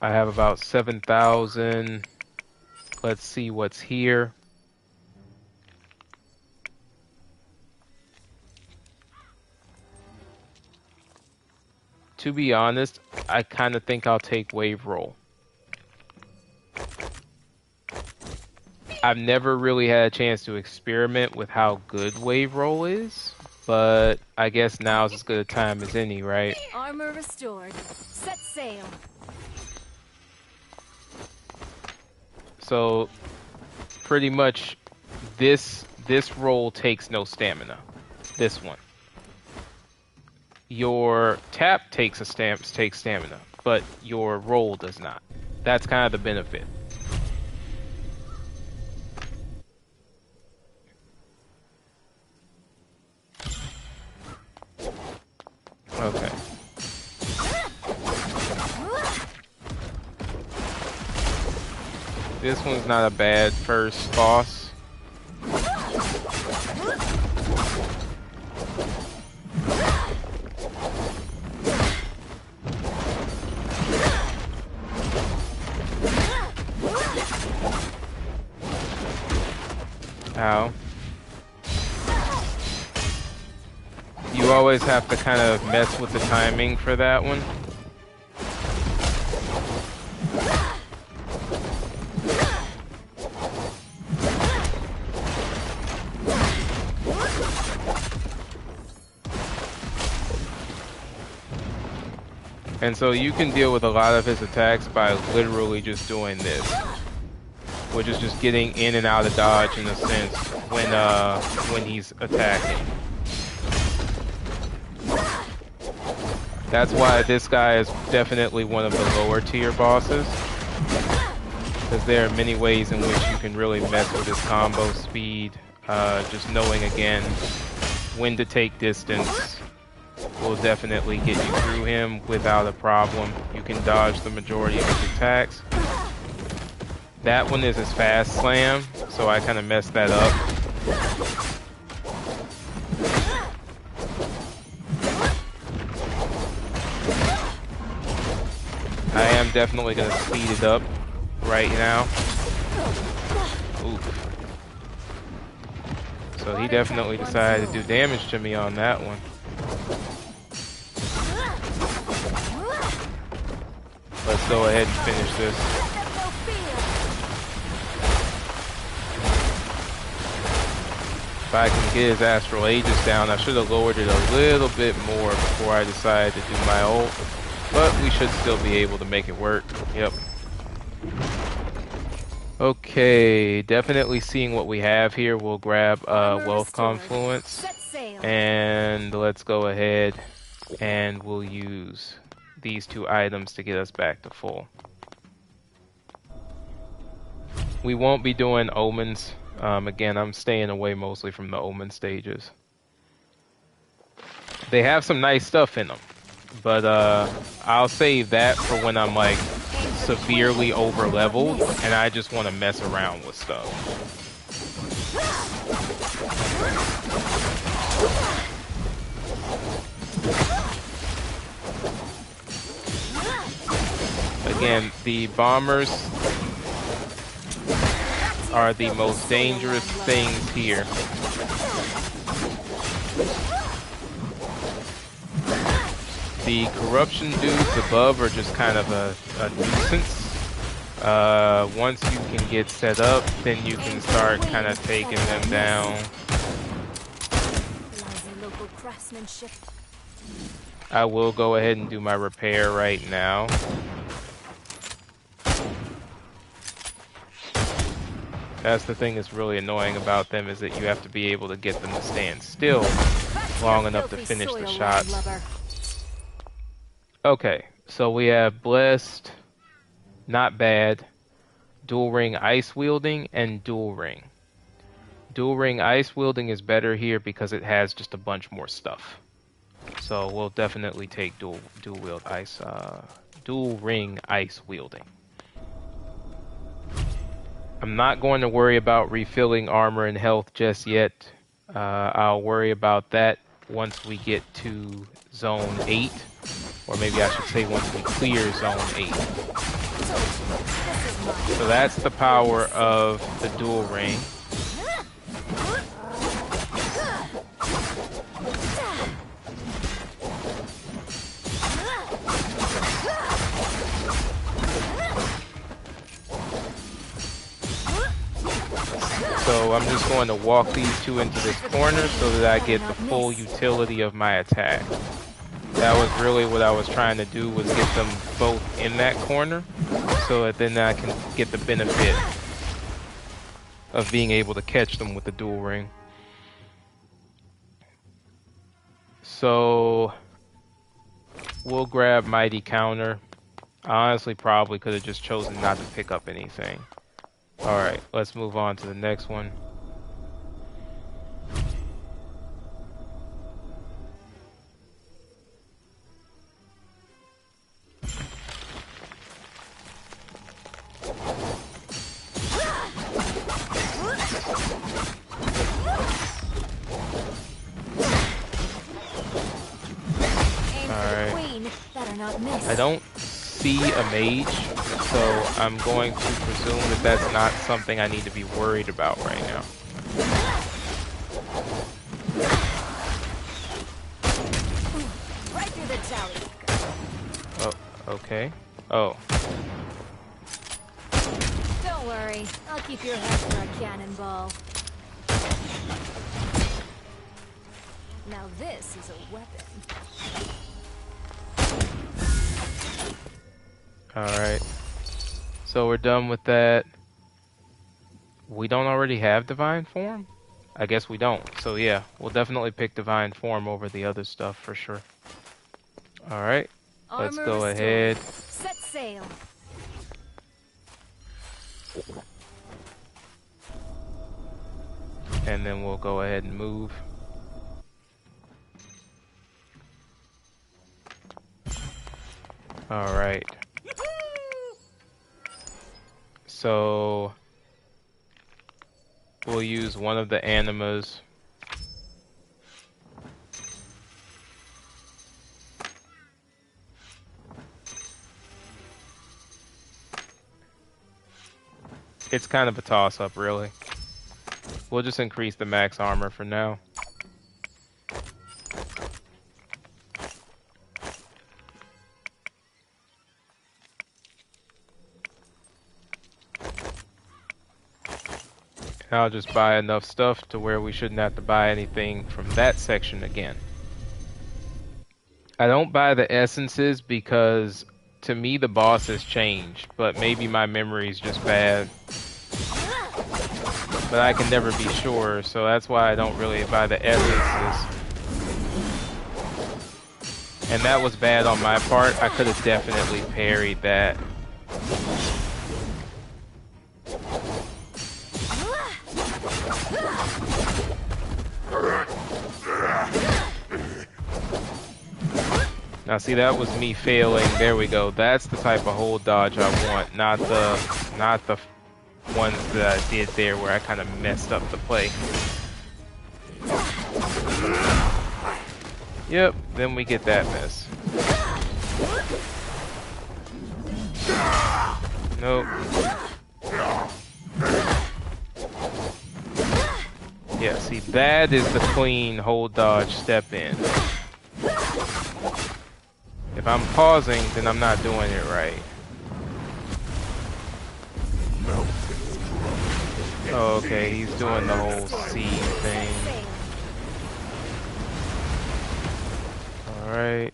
I have about 7,000. Let's see what's here. To be honest, I kind of think I'll take Wave Roll. I've never really had a chance to experiment with how good Wave Roll is, but I guess now's as good a time as any, right? Armor restored. Set sail. So pretty much this roll takes no stamina. This one. Your tap takes stamina, but your roll does not. That's kind of the benefit. Okay. This one's not a bad first boss. Ow. You always have to kind of mess with the timing for that one. And so you can deal with a lot of his attacks by literally just doing this, which is just getting in and out of dodge in a sense when he's attacking. That's why this guy is definitely one of the lower tier bosses, because there are many ways in which you can really mess with his combo speed. Just knowing again when to take distance will definitely get you through him without a problem. You can dodge the majority of his attacks. That one is his fast slam, so I kind of messed that up. I am definitely going to speed it up right now. Oof. So he definitely decided to do damage to me on that one. Let's go ahead and finish this. If I can get his Astral Aegis down, I should have lowered it a little bit more before I decided to do my ult. But we should still be able to make it work. Yep. Okay, definitely seeing what we have here. We'll grab Wealth Confluence. And let's go ahead and we'll use these two items to get us back to full. We won't be doing omens. Again, I'm staying away mostly from the omen stages. They have some nice stuff in them, but I'll save that for when I'm like severely over leveled and I just want to mess around with stuff. Again, the bombers are the most dangerous things here. The corruption dudes above are just kind of a nuisance. Once you can get set up, then you can start kind of taking them down. I will go ahead and do my repair right now. That's the thing that's really annoying about them, is that you have to be able to get them to stand still long enough to finish the shots. Okay, so we have blessed, not bad, dual ring ice wielding, and dual ring. Dual ring ice wielding is better here because it has just a bunch more stuff. So we'll definitely take dual ring ice wielding. I'm not going to worry about refilling armor and health just yet. I'll worry about that once we get to zone 8, or maybe I should say once we clear zone 8. So that's the power of the dual ring. So I'm just going to walk these two into this corner so that I get the full utility of my attack. That was really what I was trying to do, was get them both in that corner so that then I can get the benefit of being able to catch them with the dual ring. So we'll grab Mighty Counter. I honestly probably could have just chosen not to pick up anything. Alright, let's move on to the next one. I don't see a mage, so I'm going to presume that that's not something I need to be worried about right now. Right through the tally. Oh, okay. Oh. Don't worry, I'll keep your head for a cannonball. Now this is a weapon. Alright. So we're done with that. We don't already have Divine Form? I guess we don't. So yeah, we'll definitely pick Divine Form over the other stuff for sure. Alright. Let's go ahead. Set sail. And then we'll go ahead and move. Alright. So we'll use one of the animas. It's kind of a toss-up, really. We'll just increase the max armor for now. I'll just buy enough stuff to where we shouldn't have to buy anything from that section again. I don't buy the essences because to me the boss has changed, but maybe my memory is just bad. But I can never be sure, so that's why I don't really buy the essences. And that was bad on my part. I could have definitely parried that. Now see, that was me failing. There we go. That's the type of hold dodge I want, not the ones that I did there where I kind of messed up the play. Yep, then we get that mess. Nope. Yeah, see, that is the clean hold dodge step in. If I'm pausing, then I'm not doing it right. Oh, okay, he's doing the whole C thing. Alright.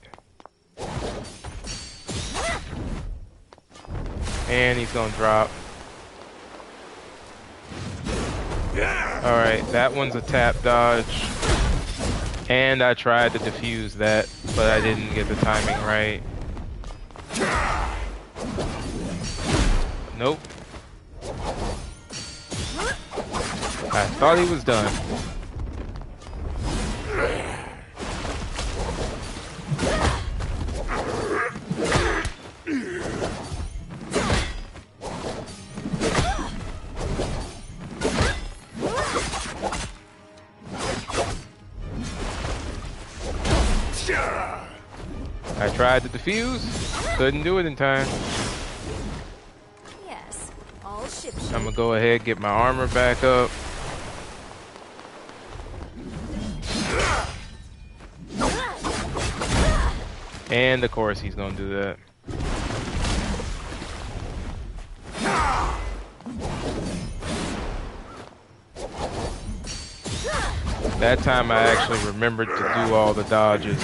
And he's gonna drop. Alright, that one's a tap dodge. And I tried to defuse that, but I didn't get the timing right. Nope. I thought he was done. I tried to defuse, couldn't do it in time. Yes, all ship. I'm gonna go ahead and get my armor back up. And of course he's gonna do that. That time I actually remembered to do all the dodges.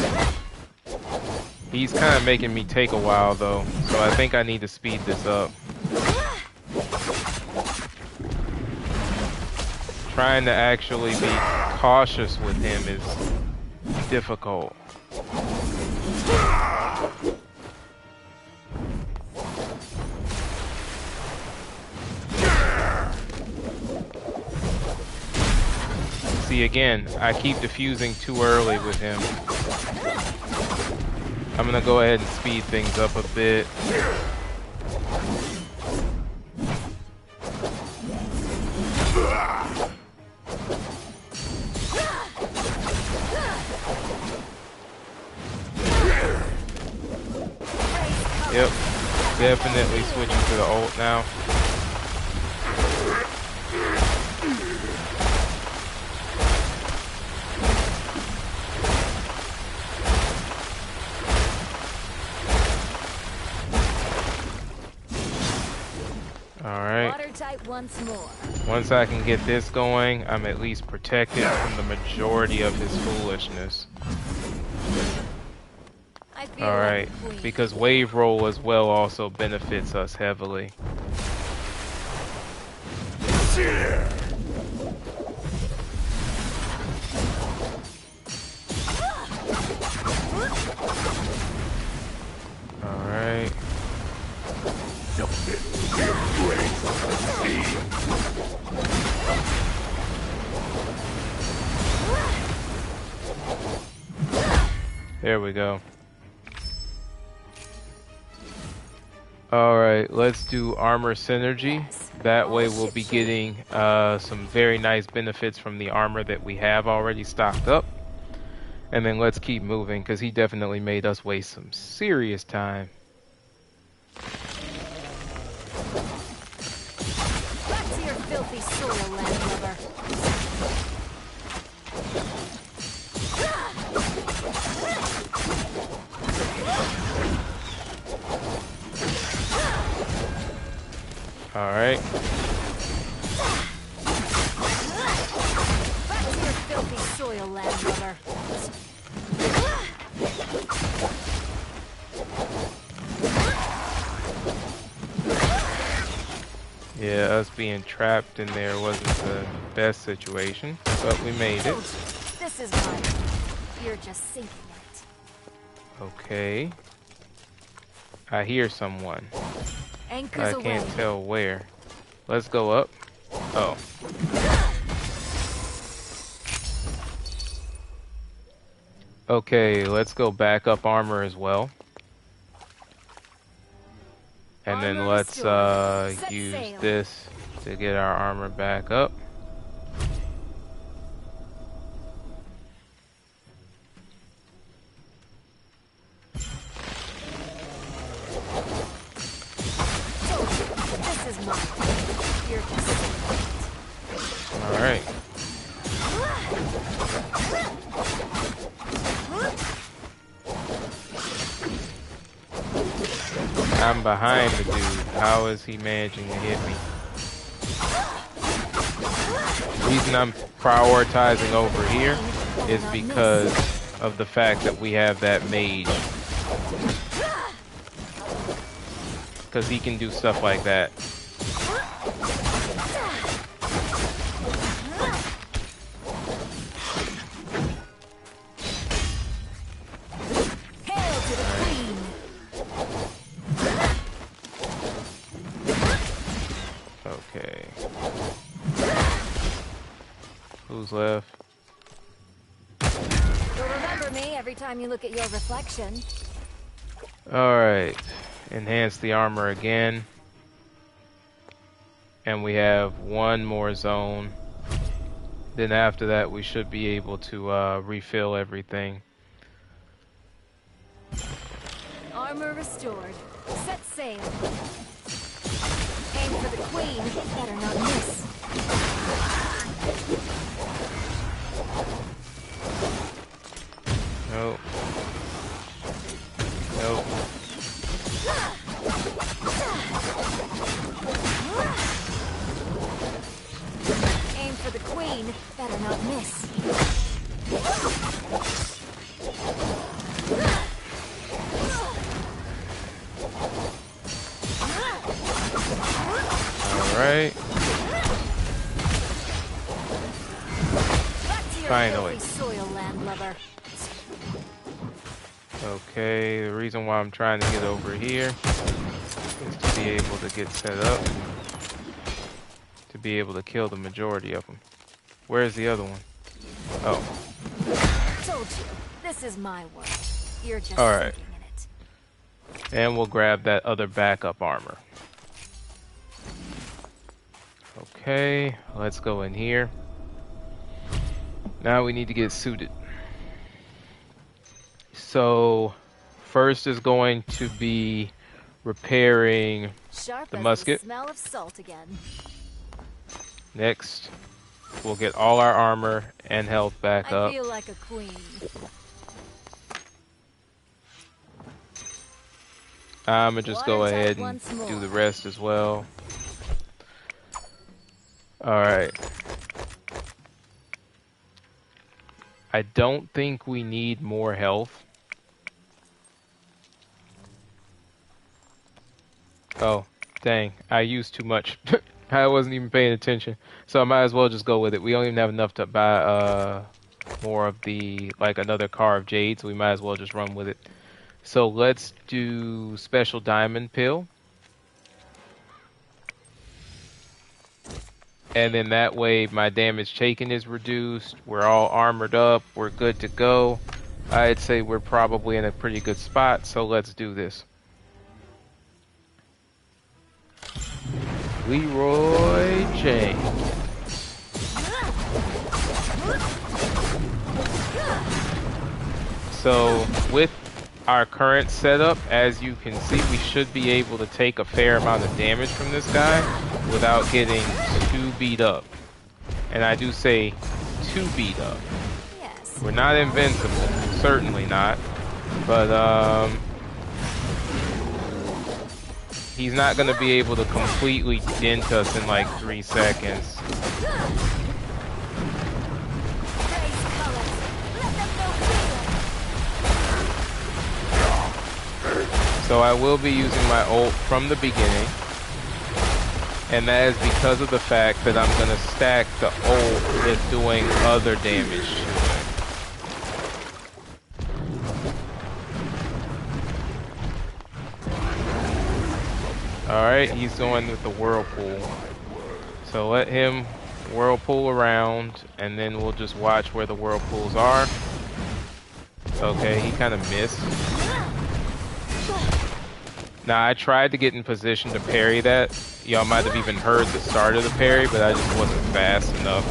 He's kind of making me take a while though, so I think I need to speed this up. Trying to actually be cautious with him is difficult. See, again, I keep defusing too early with him. I'm gonna go ahead and speed things up a bit. Yep, definitely switching to the ult now. Watertight once more. Once I can get this going, I'm at least protected from the majority of his foolishness. Alright, because wave roll as well also benefits us heavily. Alright. There we go. Alright, let's do armor synergy. That way we'll be getting some very nice benefits from the armor that we have already stocked up. And then let's keep moving, because he definitely made us waste some serious time. Back to your filthy soil, landlubber. Alright. Back to your filthy soil, landlubber. Yeah, us being trapped in there wasn't the best situation, but we made it. This is mine. You're just sinking it. Okay. I hear someone. Anchors I can't away. tell where. Let's go up. Oh. Okay, let's go back up armor as well. And then Armor let's restored. use Set sail. this to get our armor back up. This is mine. You're just sinking it. Alright. I'm behind the dude. How is he managing to hit me? The reason I'm prioritizing over here is because of the fact that we have that mage. Because he can do stuff like that. Hail to the queen. who's left. You'll remember me every time you look at your reflection. Alright. Enhance the armor again. And we have one more zone. Then after that, we should be able to refill everything. Armor restored. Set sail. Aim for the queen. Better not miss. Nope. Nope. Aim for the queen. Better not miss. Alright. Finally. Soil landlubber. Okay, the reason why I'm trying to get over here is to be able to get set up to be able to kill the majority of them. Where's the other one? Oh. Told you, this is my work. You're just Alright. sinking in it. And we'll grab that other backup armor. Okay, let's go in here. Now we need to get suited. So, first is going to be repairing Sharp the as musket. The smell of salt again. Next, we'll get all our armor and health back I up. feel like a queen. I'm gonna just go Watertight ahead and once more. do the rest as well. Alright. I don't think we need more health. Oh, dang. I used too much. I wasn't even paying attention. So I might as well just go with it. We don't even have enough to buy more of the, like another car of jade, so we might as well just run with it. So let's do special diamond pill. And then that way my damage taken is reduced. We're all armored up. We're good to go. I'd say we're probably in a pretty good spot, so let's do this. Leroy James. So with our current setup, as you can see, we should be able to take a fair amount of damage from this guy without getting too beat up. And I do say too beat up. Yes. We're not invincible, certainly not. But he's not going to be able to completely dent us in like 3 seconds. So I will be using my ult from the beginning. And that is because of the fact that I'm going to stack the ult with doing other damage to it. Alright, he's going with the whirlpool. So let him whirlpool around, and then we'll just watch where the whirlpools are. Okay, he kind of missed. Now, I tried to get in position to parry that. Y'all might have even heard the start of the parry, but I just wasn't fast enough.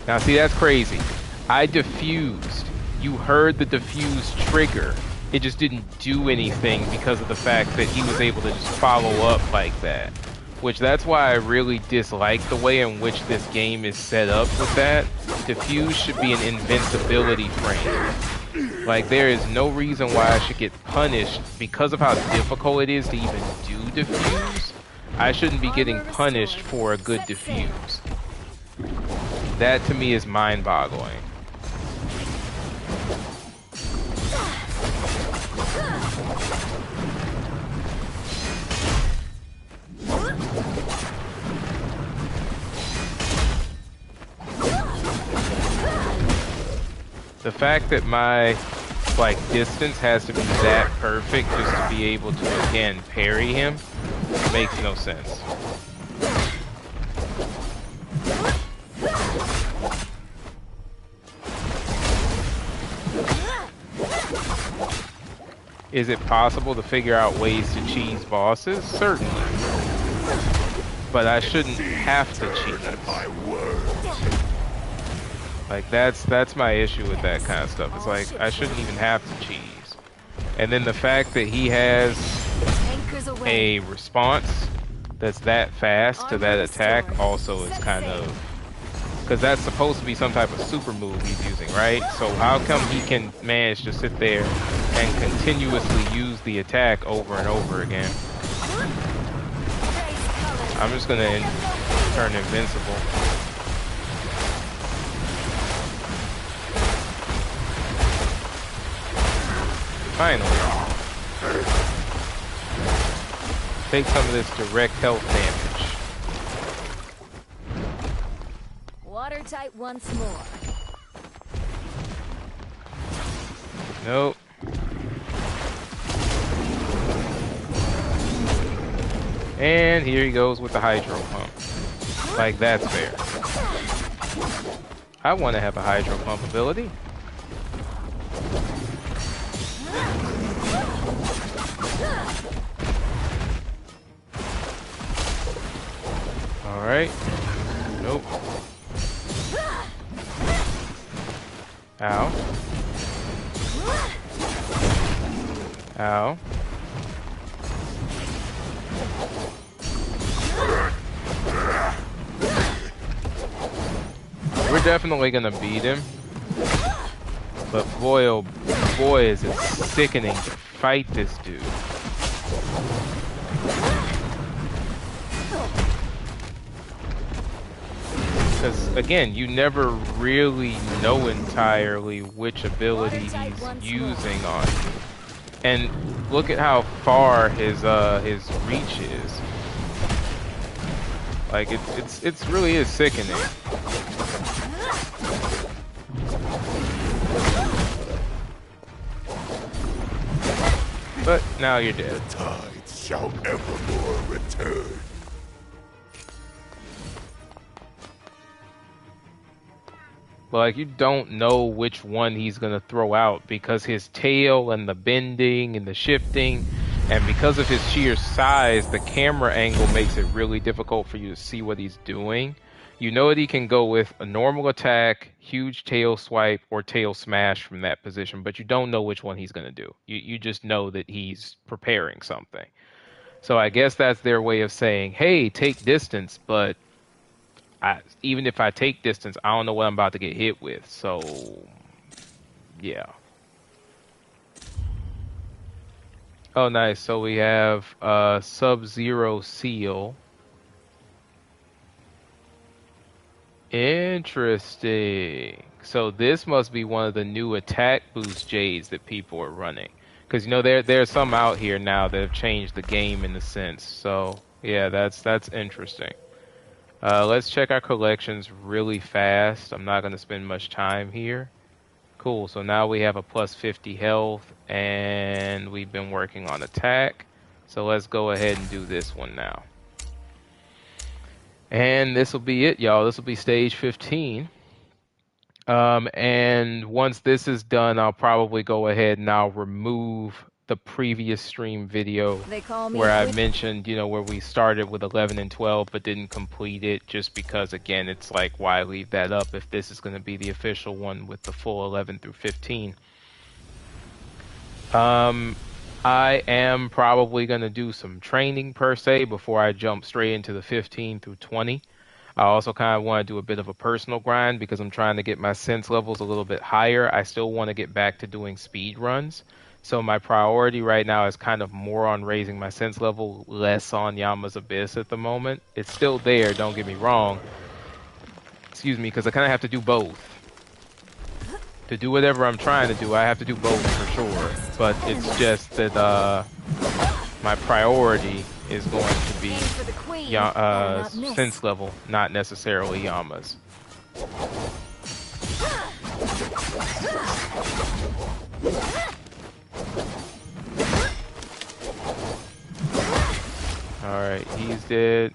Now, see, that's crazy. I diffused. You heard the diffuse trigger. It just didn't do anything because of the fact that he was able to just follow up like that. Which, that's why I really dislike the way in which this game is set up with that. Diffuse should be an invincibility frame. Like, there is no reason why I should get punished because of how difficult it is to even do diffuse. I shouldn't be getting punished for a good diffuse. That to me is mind-boggling. The fact that my distance has to be that perfect just to be able to again parry him makes no sense. Is it possible to figure out ways to cheese bosses? Certainly. But I shouldn't have to cheese. Like that's my issue with that kind of stuff. It's like I shouldn't even have to cheese. And then the fact that he has a response that's that fast to that attack also is kind of, because that's supposed to be some type of super move he's using, right? So how come he can manage to sit there and continuously use the attack over and over again? I'm just gonna turn invincible. Finally. Take some of this direct health damage. Watertight once more. Nope. And here he goes with the hydro pump. Like that's fair. I want to have a hydro pump ability. Alright. Nope. Ow. Ow. We're definitely gonna beat him. But boy, oh boy, is it sickening to fight this dude. Because, again, you never really know entirely which ability he's using on you. And look at how far his reach is. Like, it's really is sickening. But now you're dead. The tides shall evermore return. But like, you don't know which one he's gonna throw out because his tail and the bending and the shifting, and because of his sheer size, the camera angle makes it really difficult for you to see what he's doing. You know that he can go with a normal attack, huge tail swipe, or tail smash from that position, but you don't know which one he's gonna do. You just know that he's preparing something. So I guess that's their way of saying, hey, take distance, but even if I take distance, I don't know what I'm about to get hit with. So, yeah. Oh, nice. So we have Sub-Zero Seal. Interesting. So this must be one of the new attack boost Jades that people are running. Because, you know, there's some out here now that have changed the game in a sense. So, yeah, that's interesting. Let's check our collections really fast. I'm not going to spend much time here. Cool, so now we have a plus 50 health, and we've been working on attack. So let's go ahead and do this one now. And this will be it, y'all. This will be stage 15. And once this is done, I'll probably go ahead and I'll remove the previous stream video where I mentioned, you know, where we started with 11 and 12 but didn't complete it, just because, again, it's like, why leave that up if this is going to be the official one with the full 11 through 15. I am probably going to do some training per se before I jump straight into the 15 through 20. I also kind of want to do a bit of a personal grind because I'm trying to get my sense levels a little bit higher. I still want to get back to doing speed runs. So my priority right now is kind of more on raising my sense level, less on Yama's Abyss at the moment. It's still there, don't get me wrong. Excuse me, because I kind of have to do both. To do whatever I'm trying to do, I have to do both for sure. But it's just that my priority is going to be sense level, not necessarily Yama's. Alright, he's dead.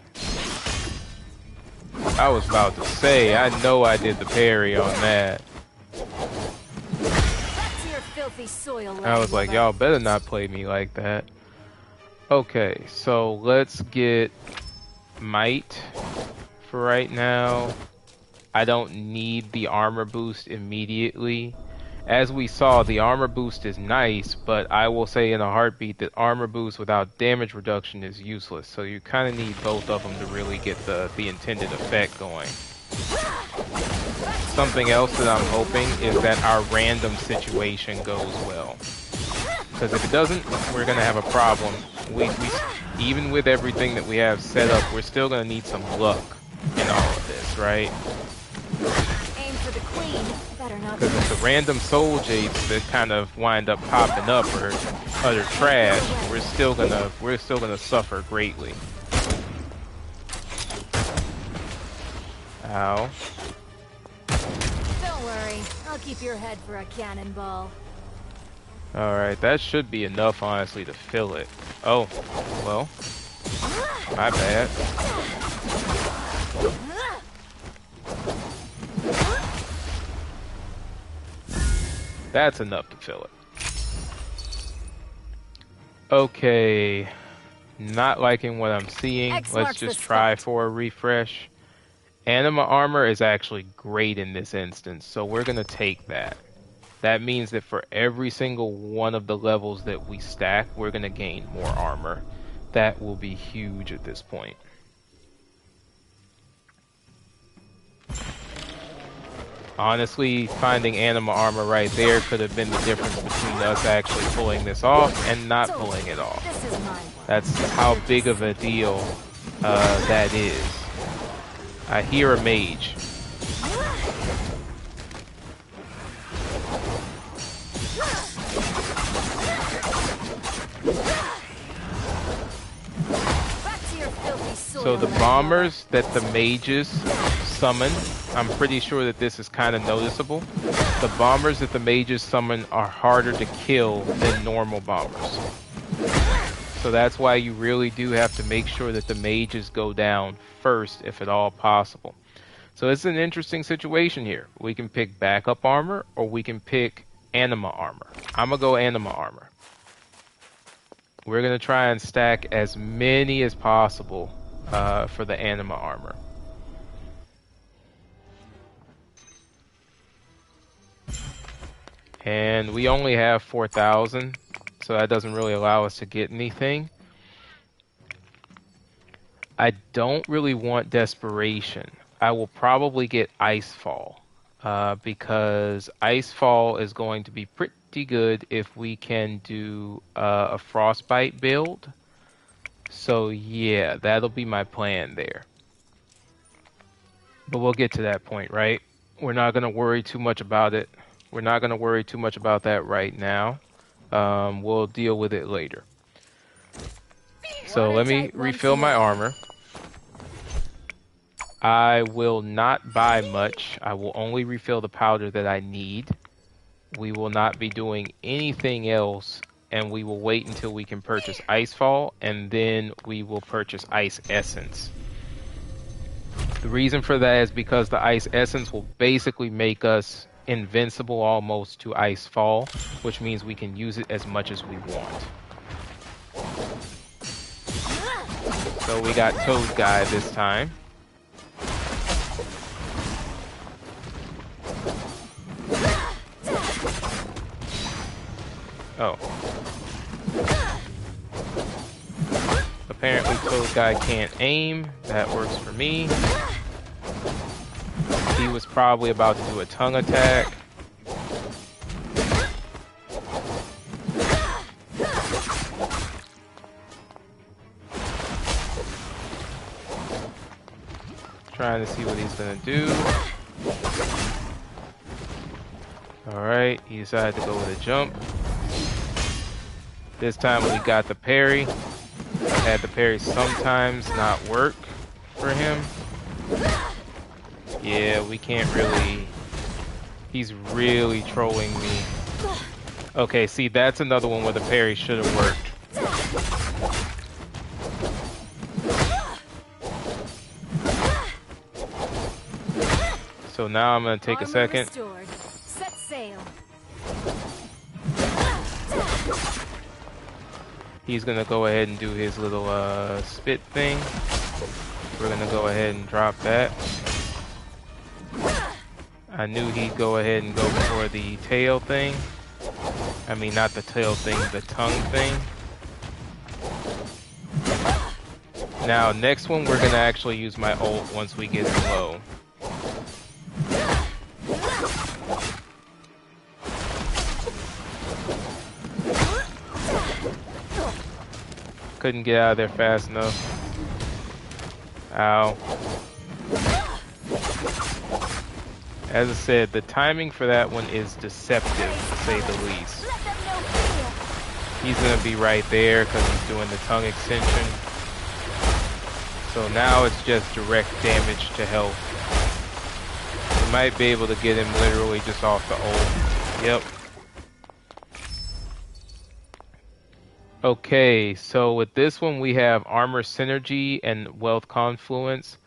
I was about to say, I know I did the parry on that. Back to your filthy soil, I was like, y'all better not play me like that. Okay, so let's get might for right now. I don't need the armor boost immediately. As we saw, the armor boost is nice, but I will say in a heartbeat that armor boost without damage reduction is useless. So you kind of need both of them to really get the intended effect going. Something else that I'm hoping is that our random situation goes well. Because if it doesn't, we're going to have a problem. We even with everything that we have set up, we're still going to need some luck in all of this, right? Aim for the queen. Better not. Because if the random soul jades that kind of wind up popping up or utter trash, we're still gonna suffer greatly. Ow. Don't worry, I'll keep your head for a cannonball. Alright, that should be enough, honestly, to fill it. Oh, well. My bad. That's enough to fill it. Okay. Not liking what I'm seeing. Let's just try for a refresh. Anima armor is actually great in this instance, so we're going to take that. That means that for every single one of the levels that we stack, we're going to gain more armor. That will be huge at this point. Honestly, finding anima armor right there could have been the difference between us actually pulling this off and not pulling it off. That's how big of a deal that is. I hear a mage. So the bombers that the mages summon, I'm pretty sure that this is kind of noticeable. The bombers that the mages summon are harder to kill than normal bombers. So that's why you really do have to make sure that the mages go down first, if at all possible. So it's an interesting situation here. We can pick backup armor, or we can pick anima armor. I'm gonna go anima armor. We're gonna try and stack as many as possible for the anima armor. And we only have 4,000, so that doesn't really allow us to get anything. I don't really want desperation. I will probably get Icefall, because Icefall is going to be pretty good if we can do a Frostbite build. So yeah, that'll be my plan there. But we'll get to that point, right? We're not going to worry too much about it. We're not going to worry too much about that right now. We'll deal with it later. So let me refill my armor. I will not buy much. I will only refill the powder that I need. We will not be doing anything else, and we will wait until we can purchase Icefall, and then we will purchase Ice Essence. The reason for that is because the Ice Essence will basically make us invincible almost to Icefall, which means we can use it as much as we want. So we got Toad Guy this time. Oh. Apparently Toad Guy can't aim. That works for me. He was probably about to do a tongue attack. Trying to see what he's gonna do. Alright, he decided to go with a jump. This time we got the parry. I've had the parry sometimes not work for him. Yeah, we can't really... He's really trolling me. Okay, see, that's another one where the parry should have worked. So now I'm gonna take a Armor second. restored. Set sail. He's gonna go ahead and do his little spit thing. We're gonna go ahead and drop that. I knew he'd go ahead and go for the tail thing. I mean, not the tail thing, the tongue thing. Now, next one, we're gonna actually use my ult once we get him low. Couldn't get out of there fast enough. Ow. As I said, the timing for that one is deceptive, to say the least. Let them know fear. He's gonna be right there because he's doing the tongue extension. So now it's just direct damage to health. We might be able to get him literally just off the ult. Yep. Okay, so with this one we have Armor Synergy and Wealth Confluence.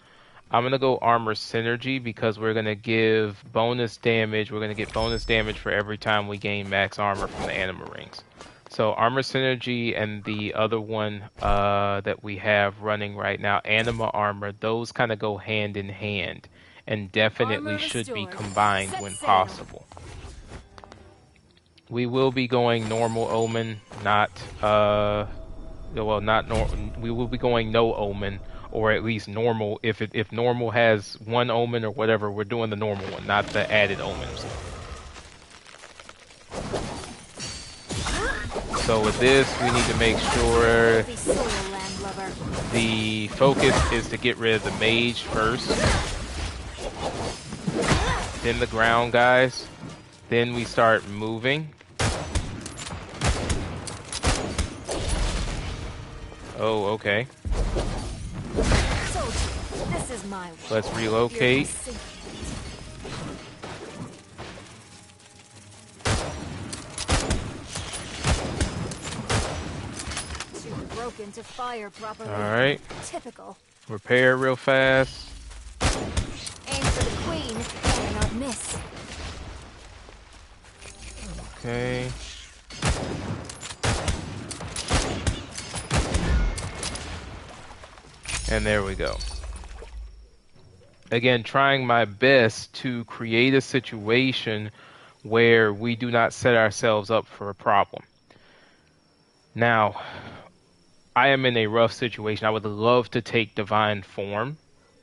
I'm going to go Armor Synergy because we're going to give bonus damage. We're going to get bonus damage for every time we gain max armor from the Anima Rings. So Armor Synergy and the other one that we have running right now, Anima Armor, those kind of go hand in hand and definitely Armor should be restored. Combined Set when sail. possible. We will be going normal Omen, not we will be going no Omen, or at least normal. If normal has one Omen or whatever, we're doing the normal one, not the added Omens. So with this, we need to make sure Be soil land lover. the focus is to get rid of the mage first, then the ground guys, then we start moving. Oh, okay. Soldier, this is my way. Let's You're relocate. just too broken to fire properly. Alright. Typical. Repair real fast. Aim for the queen and not miss. Okay. And there we go. Again, trying my best to create a situation where we do not set ourselves up for a problem. Now, I am in a rough situation. I would love to take Divine Form,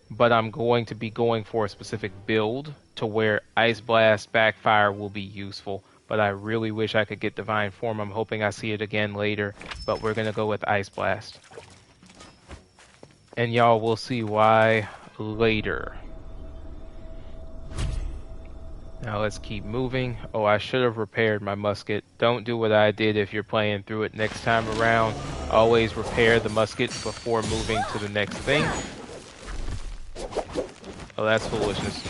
but I'm going to be going for a specific build to where Ice Blast Backfire will be useful. But I really wish I could get Divine Form. I'm hoping I see it again later, but we're going to go with Ice Blast. And y'all will see why later. Now let's keep moving. Oh, I should have repaired my musket. Don't do what I did if you're playing through it next time around. Always repair the musket before moving to the next thing. Oh, that's foolishness.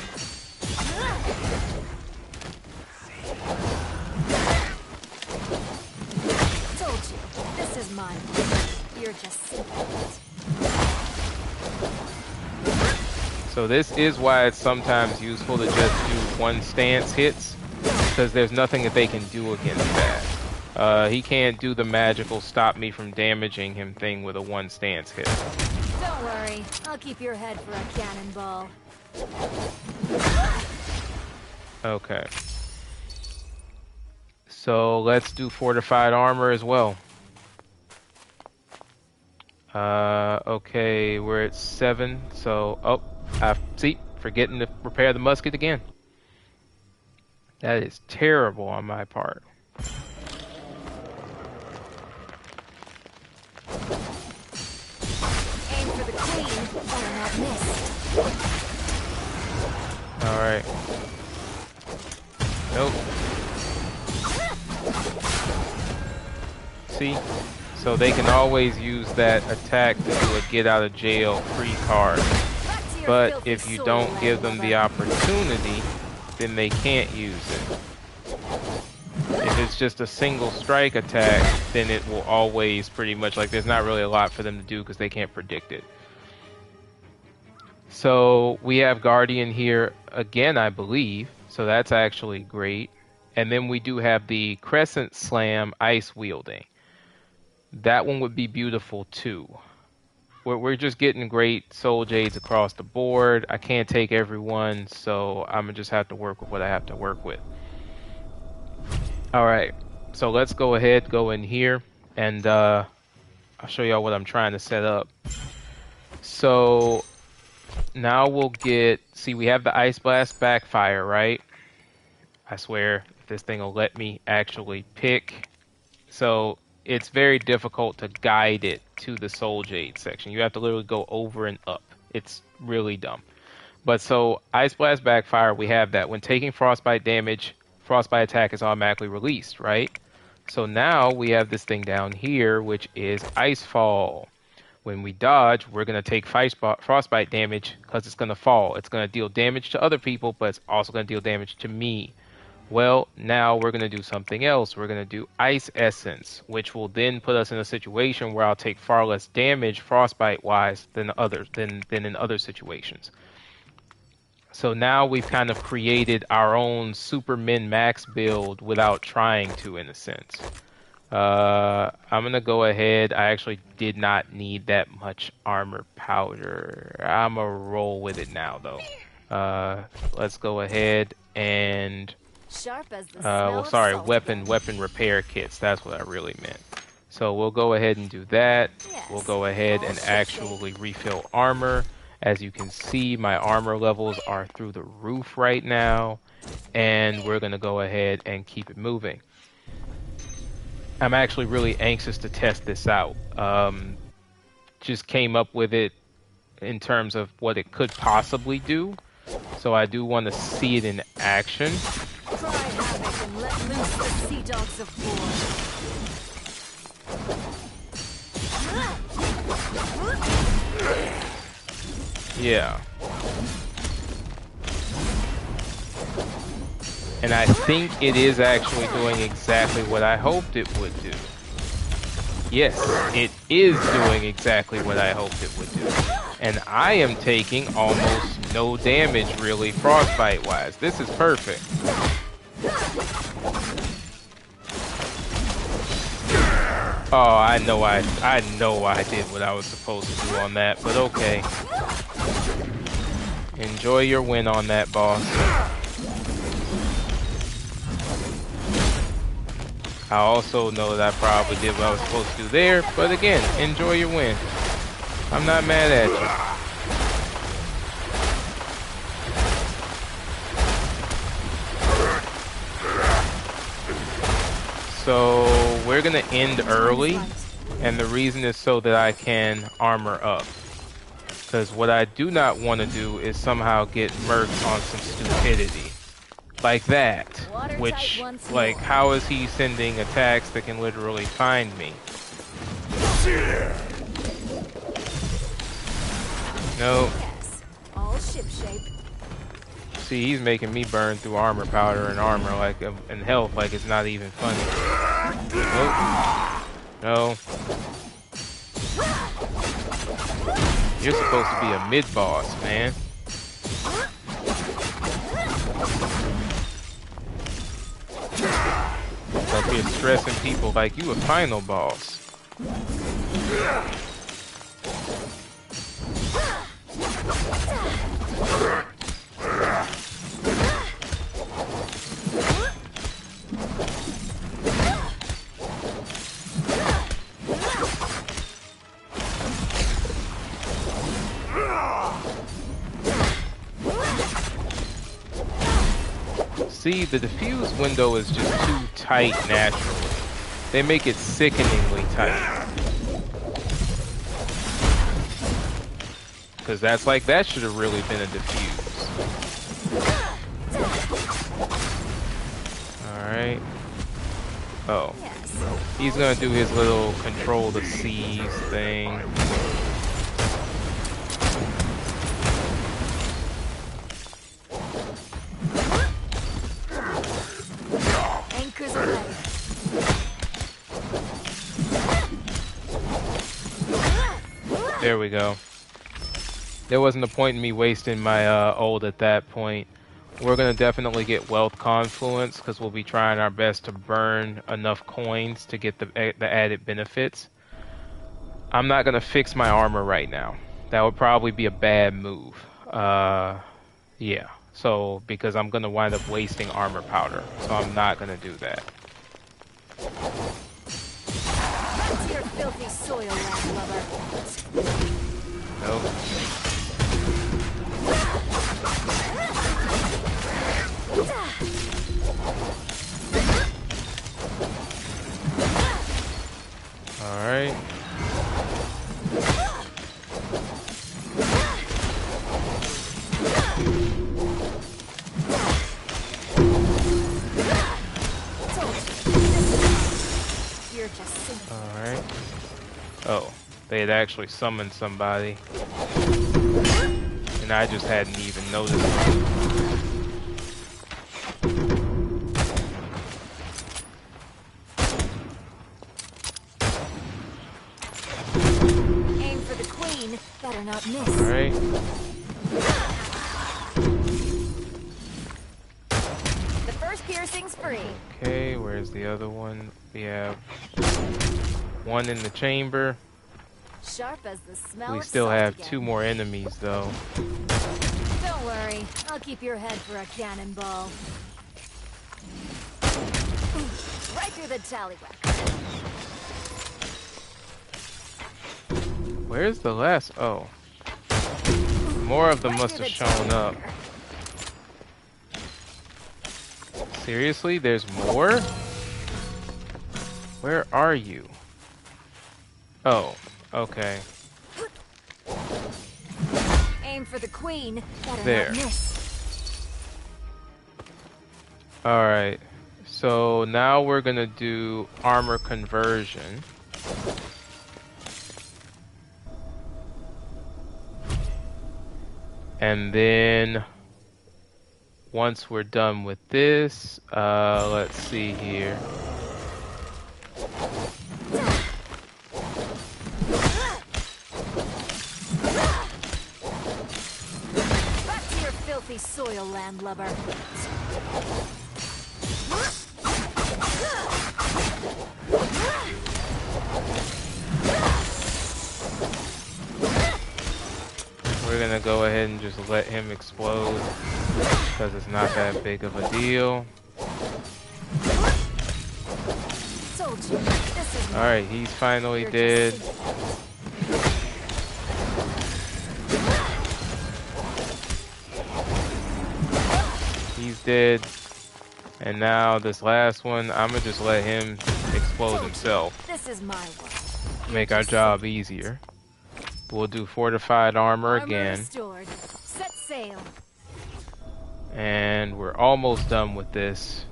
Told you, this is mine. You're just simple. So this is why it's sometimes useful to just do one stance hits, because there's nothing that they can do against that. He can't do the magical stop me from damaging him thing with a one stance hit. Don't worry, I'll keep your head for a cannonball. Okay. So let's do fortified armor as well. Okay, we're at 7, so, forgetting to repair the musket again. That is terrible on my part. Aim for the queen, or not miss. Alright. Nope. See? So they can always use that attack to do a get out of jail free card. Back to your But filthy if you soil don't land give them the lover. opportunity, then they can't use it. If it's just a single strike attack, then it will always pretty much, like, there's not really a lot for them to do because they can't predict it. So we have Guardian here again, I believe. So that's actually great. And then we do have the Crescent Slam Ice Wielding. That one would be beautiful too. We're just getting great Soul Jades across the board. I can't take everyone, so I'm gonna just have to work with what I have to work with. All right, so let's go ahead, go in here, and I'll show y'all what I'm trying to set up. So now we'll get, see, we have the Ice Blast Backfire, right? I swear, if this thing will let me actually pick. So it's very difficult to guide it to the Soul Jade section. You have to literally go over and up. It's really dumb. But so Ice Blast Backfire, we have that. When taking Frostbite damage, Frostbite attack is automatically released, right? So now we have this thing down here, which is Ice Fall. When we dodge, we're going to take Frostbite damage because it's going to fall. It's going to deal damage to other people, but it's also going to deal damage to me. Well, now we're going to do something else. We're going to do Ice Essence, which will then put us in a situation where I'll take far less damage Frostbite-wise than in other situations. So now we've kind of created our own super min-max build without trying to, in a sense. I'm going to go ahead. I actually did not need that much armor powder. I'm going to roll with it now, though. Let's go ahead and... Sharp as the well, sorry, weapon repair kits. That's what I really meant. So we'll go ahead and do that. Yes. We'll go ahead and actually refill armor. As you can see, my armor levels are through the roof right now, and we're going to go ahead and keep it moving. I'm actually really anxious to test this out. Just came up with it in terms of what it could possibly do, so I do want to see it in action. Cry havoc and let loose the sea dogs of war. Yeah. And I think it is actually doing exactly what I hoped it would do. Yes, it is doing exactly what I hoped it would do. And I am taking almost no damage, really, frostbite-wise. This is perfect. Oh, I know I did what I was supposed to do on that, but okay. Enjoy your win on that, boss. I also know that I probably did what I was supposed to do there, but again, enjoy your win. I'm not mad at you. So we're gonna end early, and the reason is so that I can armor up. Because what I do not want to do is somehow get murked on some stupidity. Like that. Which, like, how is he sending attacks that can literally find me? No. Yes, all shipshape. See, he's making me burn through armor powder and armor like and health like it's not even funny. Nope. No. You're supposed to be a mid-boss, man. Like you're stressing people like you a final boss. See, the diffuse window is just too tight naturally. They make it sickeningly tight. Because that's like, that should have really been a diffuse. Alright. Oh. He's gonna do his little control the seas thing. There we go. There wasn't a point in me wasting my ult at that point. We're gonna definitely get wealth confluence because we'll be trying our best to burn enough coins to get the added benefits. I'm not gonna fix my armor right now. That would probably be a bad move. Yeah. So because I'm gonna wind up wasting armor powder, so I'm not gonna do that. Back to your filthy soil, landlubber. Nope. All right. Alright. Oh, they had actually summoned somebody. And I just hadn't even noticed it. Aim for the queen, better not miss. Alright. The first piercing's free. Okay, where's the other one? We have one in the chamber. Sharp as the smell We of still salt have again. 2 more enemies though. Don't worry, I'll keep your head for a cannonball. Right through the tallywhack. Where's the last? Oh. More of them Right must through have the shown up. Seriously? There's more? Where are you? Oh, okay. Aim for the queen, better There. not miss. Alright. So now we're gonna do armor conversion. And then once we're done with this, let's see here. Back to your filthy soil, landlubber. We're gonna go ahead and just let him explode because it's not that big of a deal. Told you, this is Alright, he's finally You're dead. just He's dead. And now this last one, I'm gonna just let him explode himself. This is my world. Make our job easier. We'll do fortified armor Armor again. restored. Set sail. And we're almost done with this.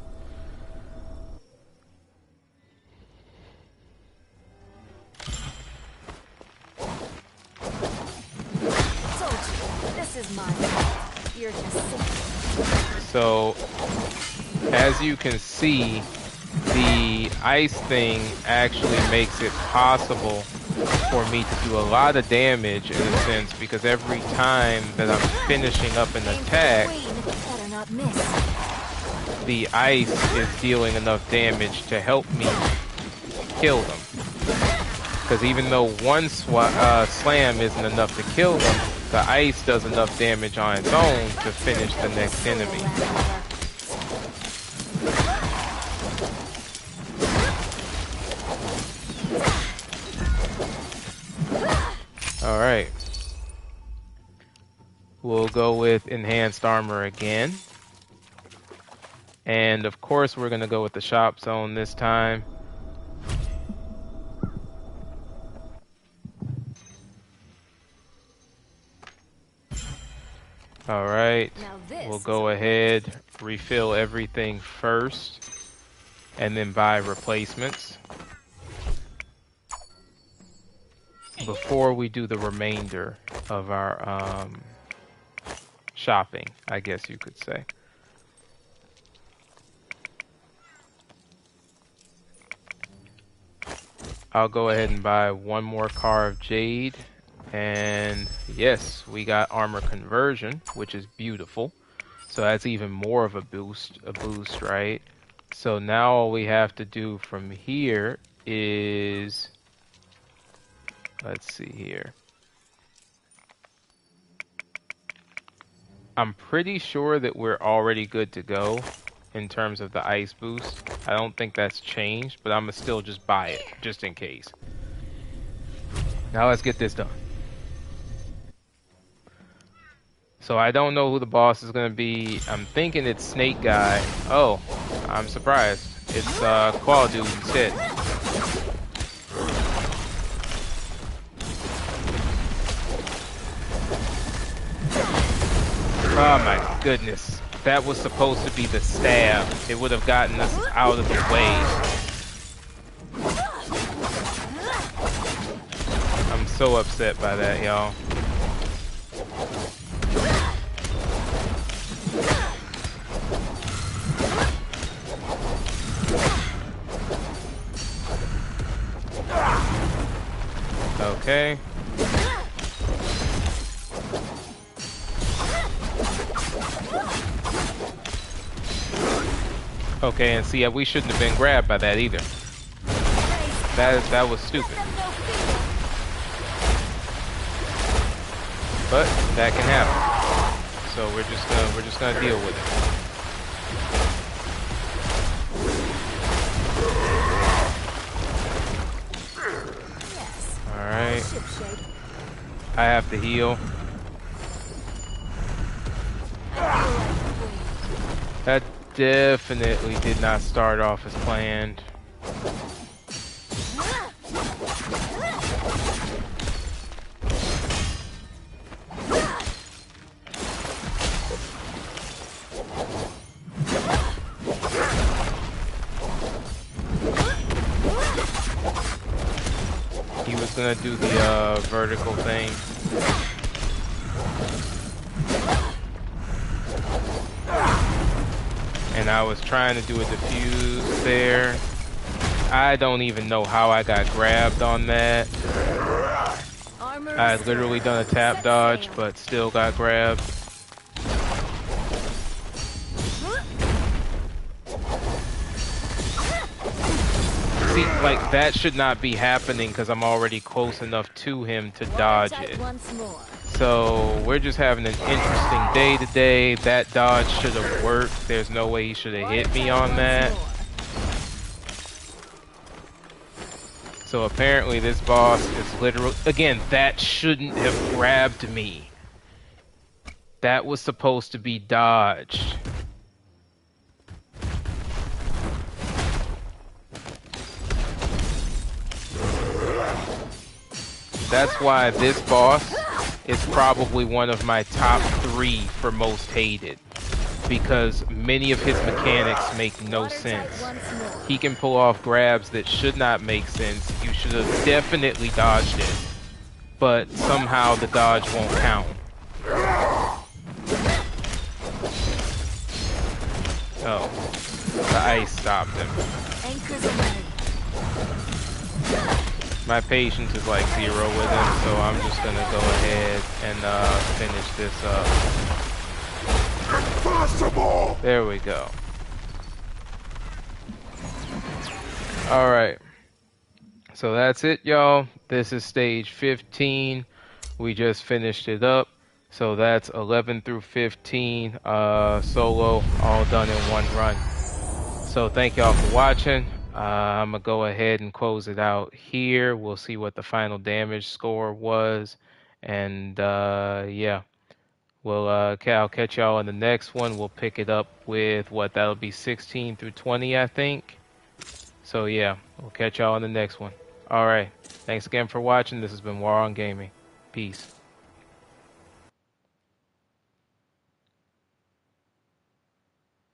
Told you, this is my world. You're just sick. So, as you can see, the ice thing actually makes it possible for me to do a lot of damage in a sense, because every time that I'm finishing up an Aim for the attack, queen, better not miss. the ice is dealing enough damage to help me kill them. Because even though one slam isn't enough to kill them, the ice does enough damage on its own to finish the next enemy. Alright. We'll go with enhanced armor again. And of course we're going to go with the shop zone this time. Alright. We'll go ahead, refill everything first, and then buy replacements before we do the remainder of our shopping, I guess you could say. I'll go ahead and buy one more car of jade And yes, we got armor conversion, which is beautiful. So that's even more of a boost, right? So now all we have to do from here is, let's see here. I'm pretty sure that we're already good to go in terms of the ice boost. I don't think that's changed, but I'm gonna still just buy it, just in case. Now let's get this done. So I don't know who the boss is gonna be. I'm thinking it's Snake Guy. Oh, I'm surprised. It's Claw Dude instead. Oh my goodness. That was supposed to be the stab. It would have gotten us out of the way. I'm so upset by that, y'all. Okay. Okay, and see, we shouldn't have been grabbed by that either. That was stupid. But that can happen. So we're just gonna deal with it. All right. I have to heal. That definitely did not start off as planned. He was gonna do the vertical thing. And I was trying to do a diffuse there. I don't even know how I got grabbed on that. I had literally done a tap dodge, but still got grabbed. See, like, that should not be happening because I'm already close enough to him to dodge it. So we're just having an interesting day today. That dodge should have worked. There's no way he should have hit me on that. So apparently this boss is literally, again, that shouldn't have grabbed me. That was supposed to be dodged. That's why this boss is probably one of my top 3 for most hated, because many of his mechanics make no sense. He can pull off grabs that should not make sense. You should have definitely dodged it, but somehow the dodge won't count. Oh, the ice stopped him. My patience is like 0 with him, so I'm just gonna go ahead and finish this up. Impossible! There we go. Alright. So that's it, y'all. This is stage 15. We just finished it up. So that's 11 through 15 solo, all done in one run. So thank y'all for watching. I'm going to go ahead and close it out here. We'll see what the final damage score was. And yeah, I'll catch y'all in the next one. We'll pick it up with what, that'll be 16 through 20, I think. So yeah, we'll catch y'all in the next one. All right. Thanks again for watching. This has been War on Gaming. Peace.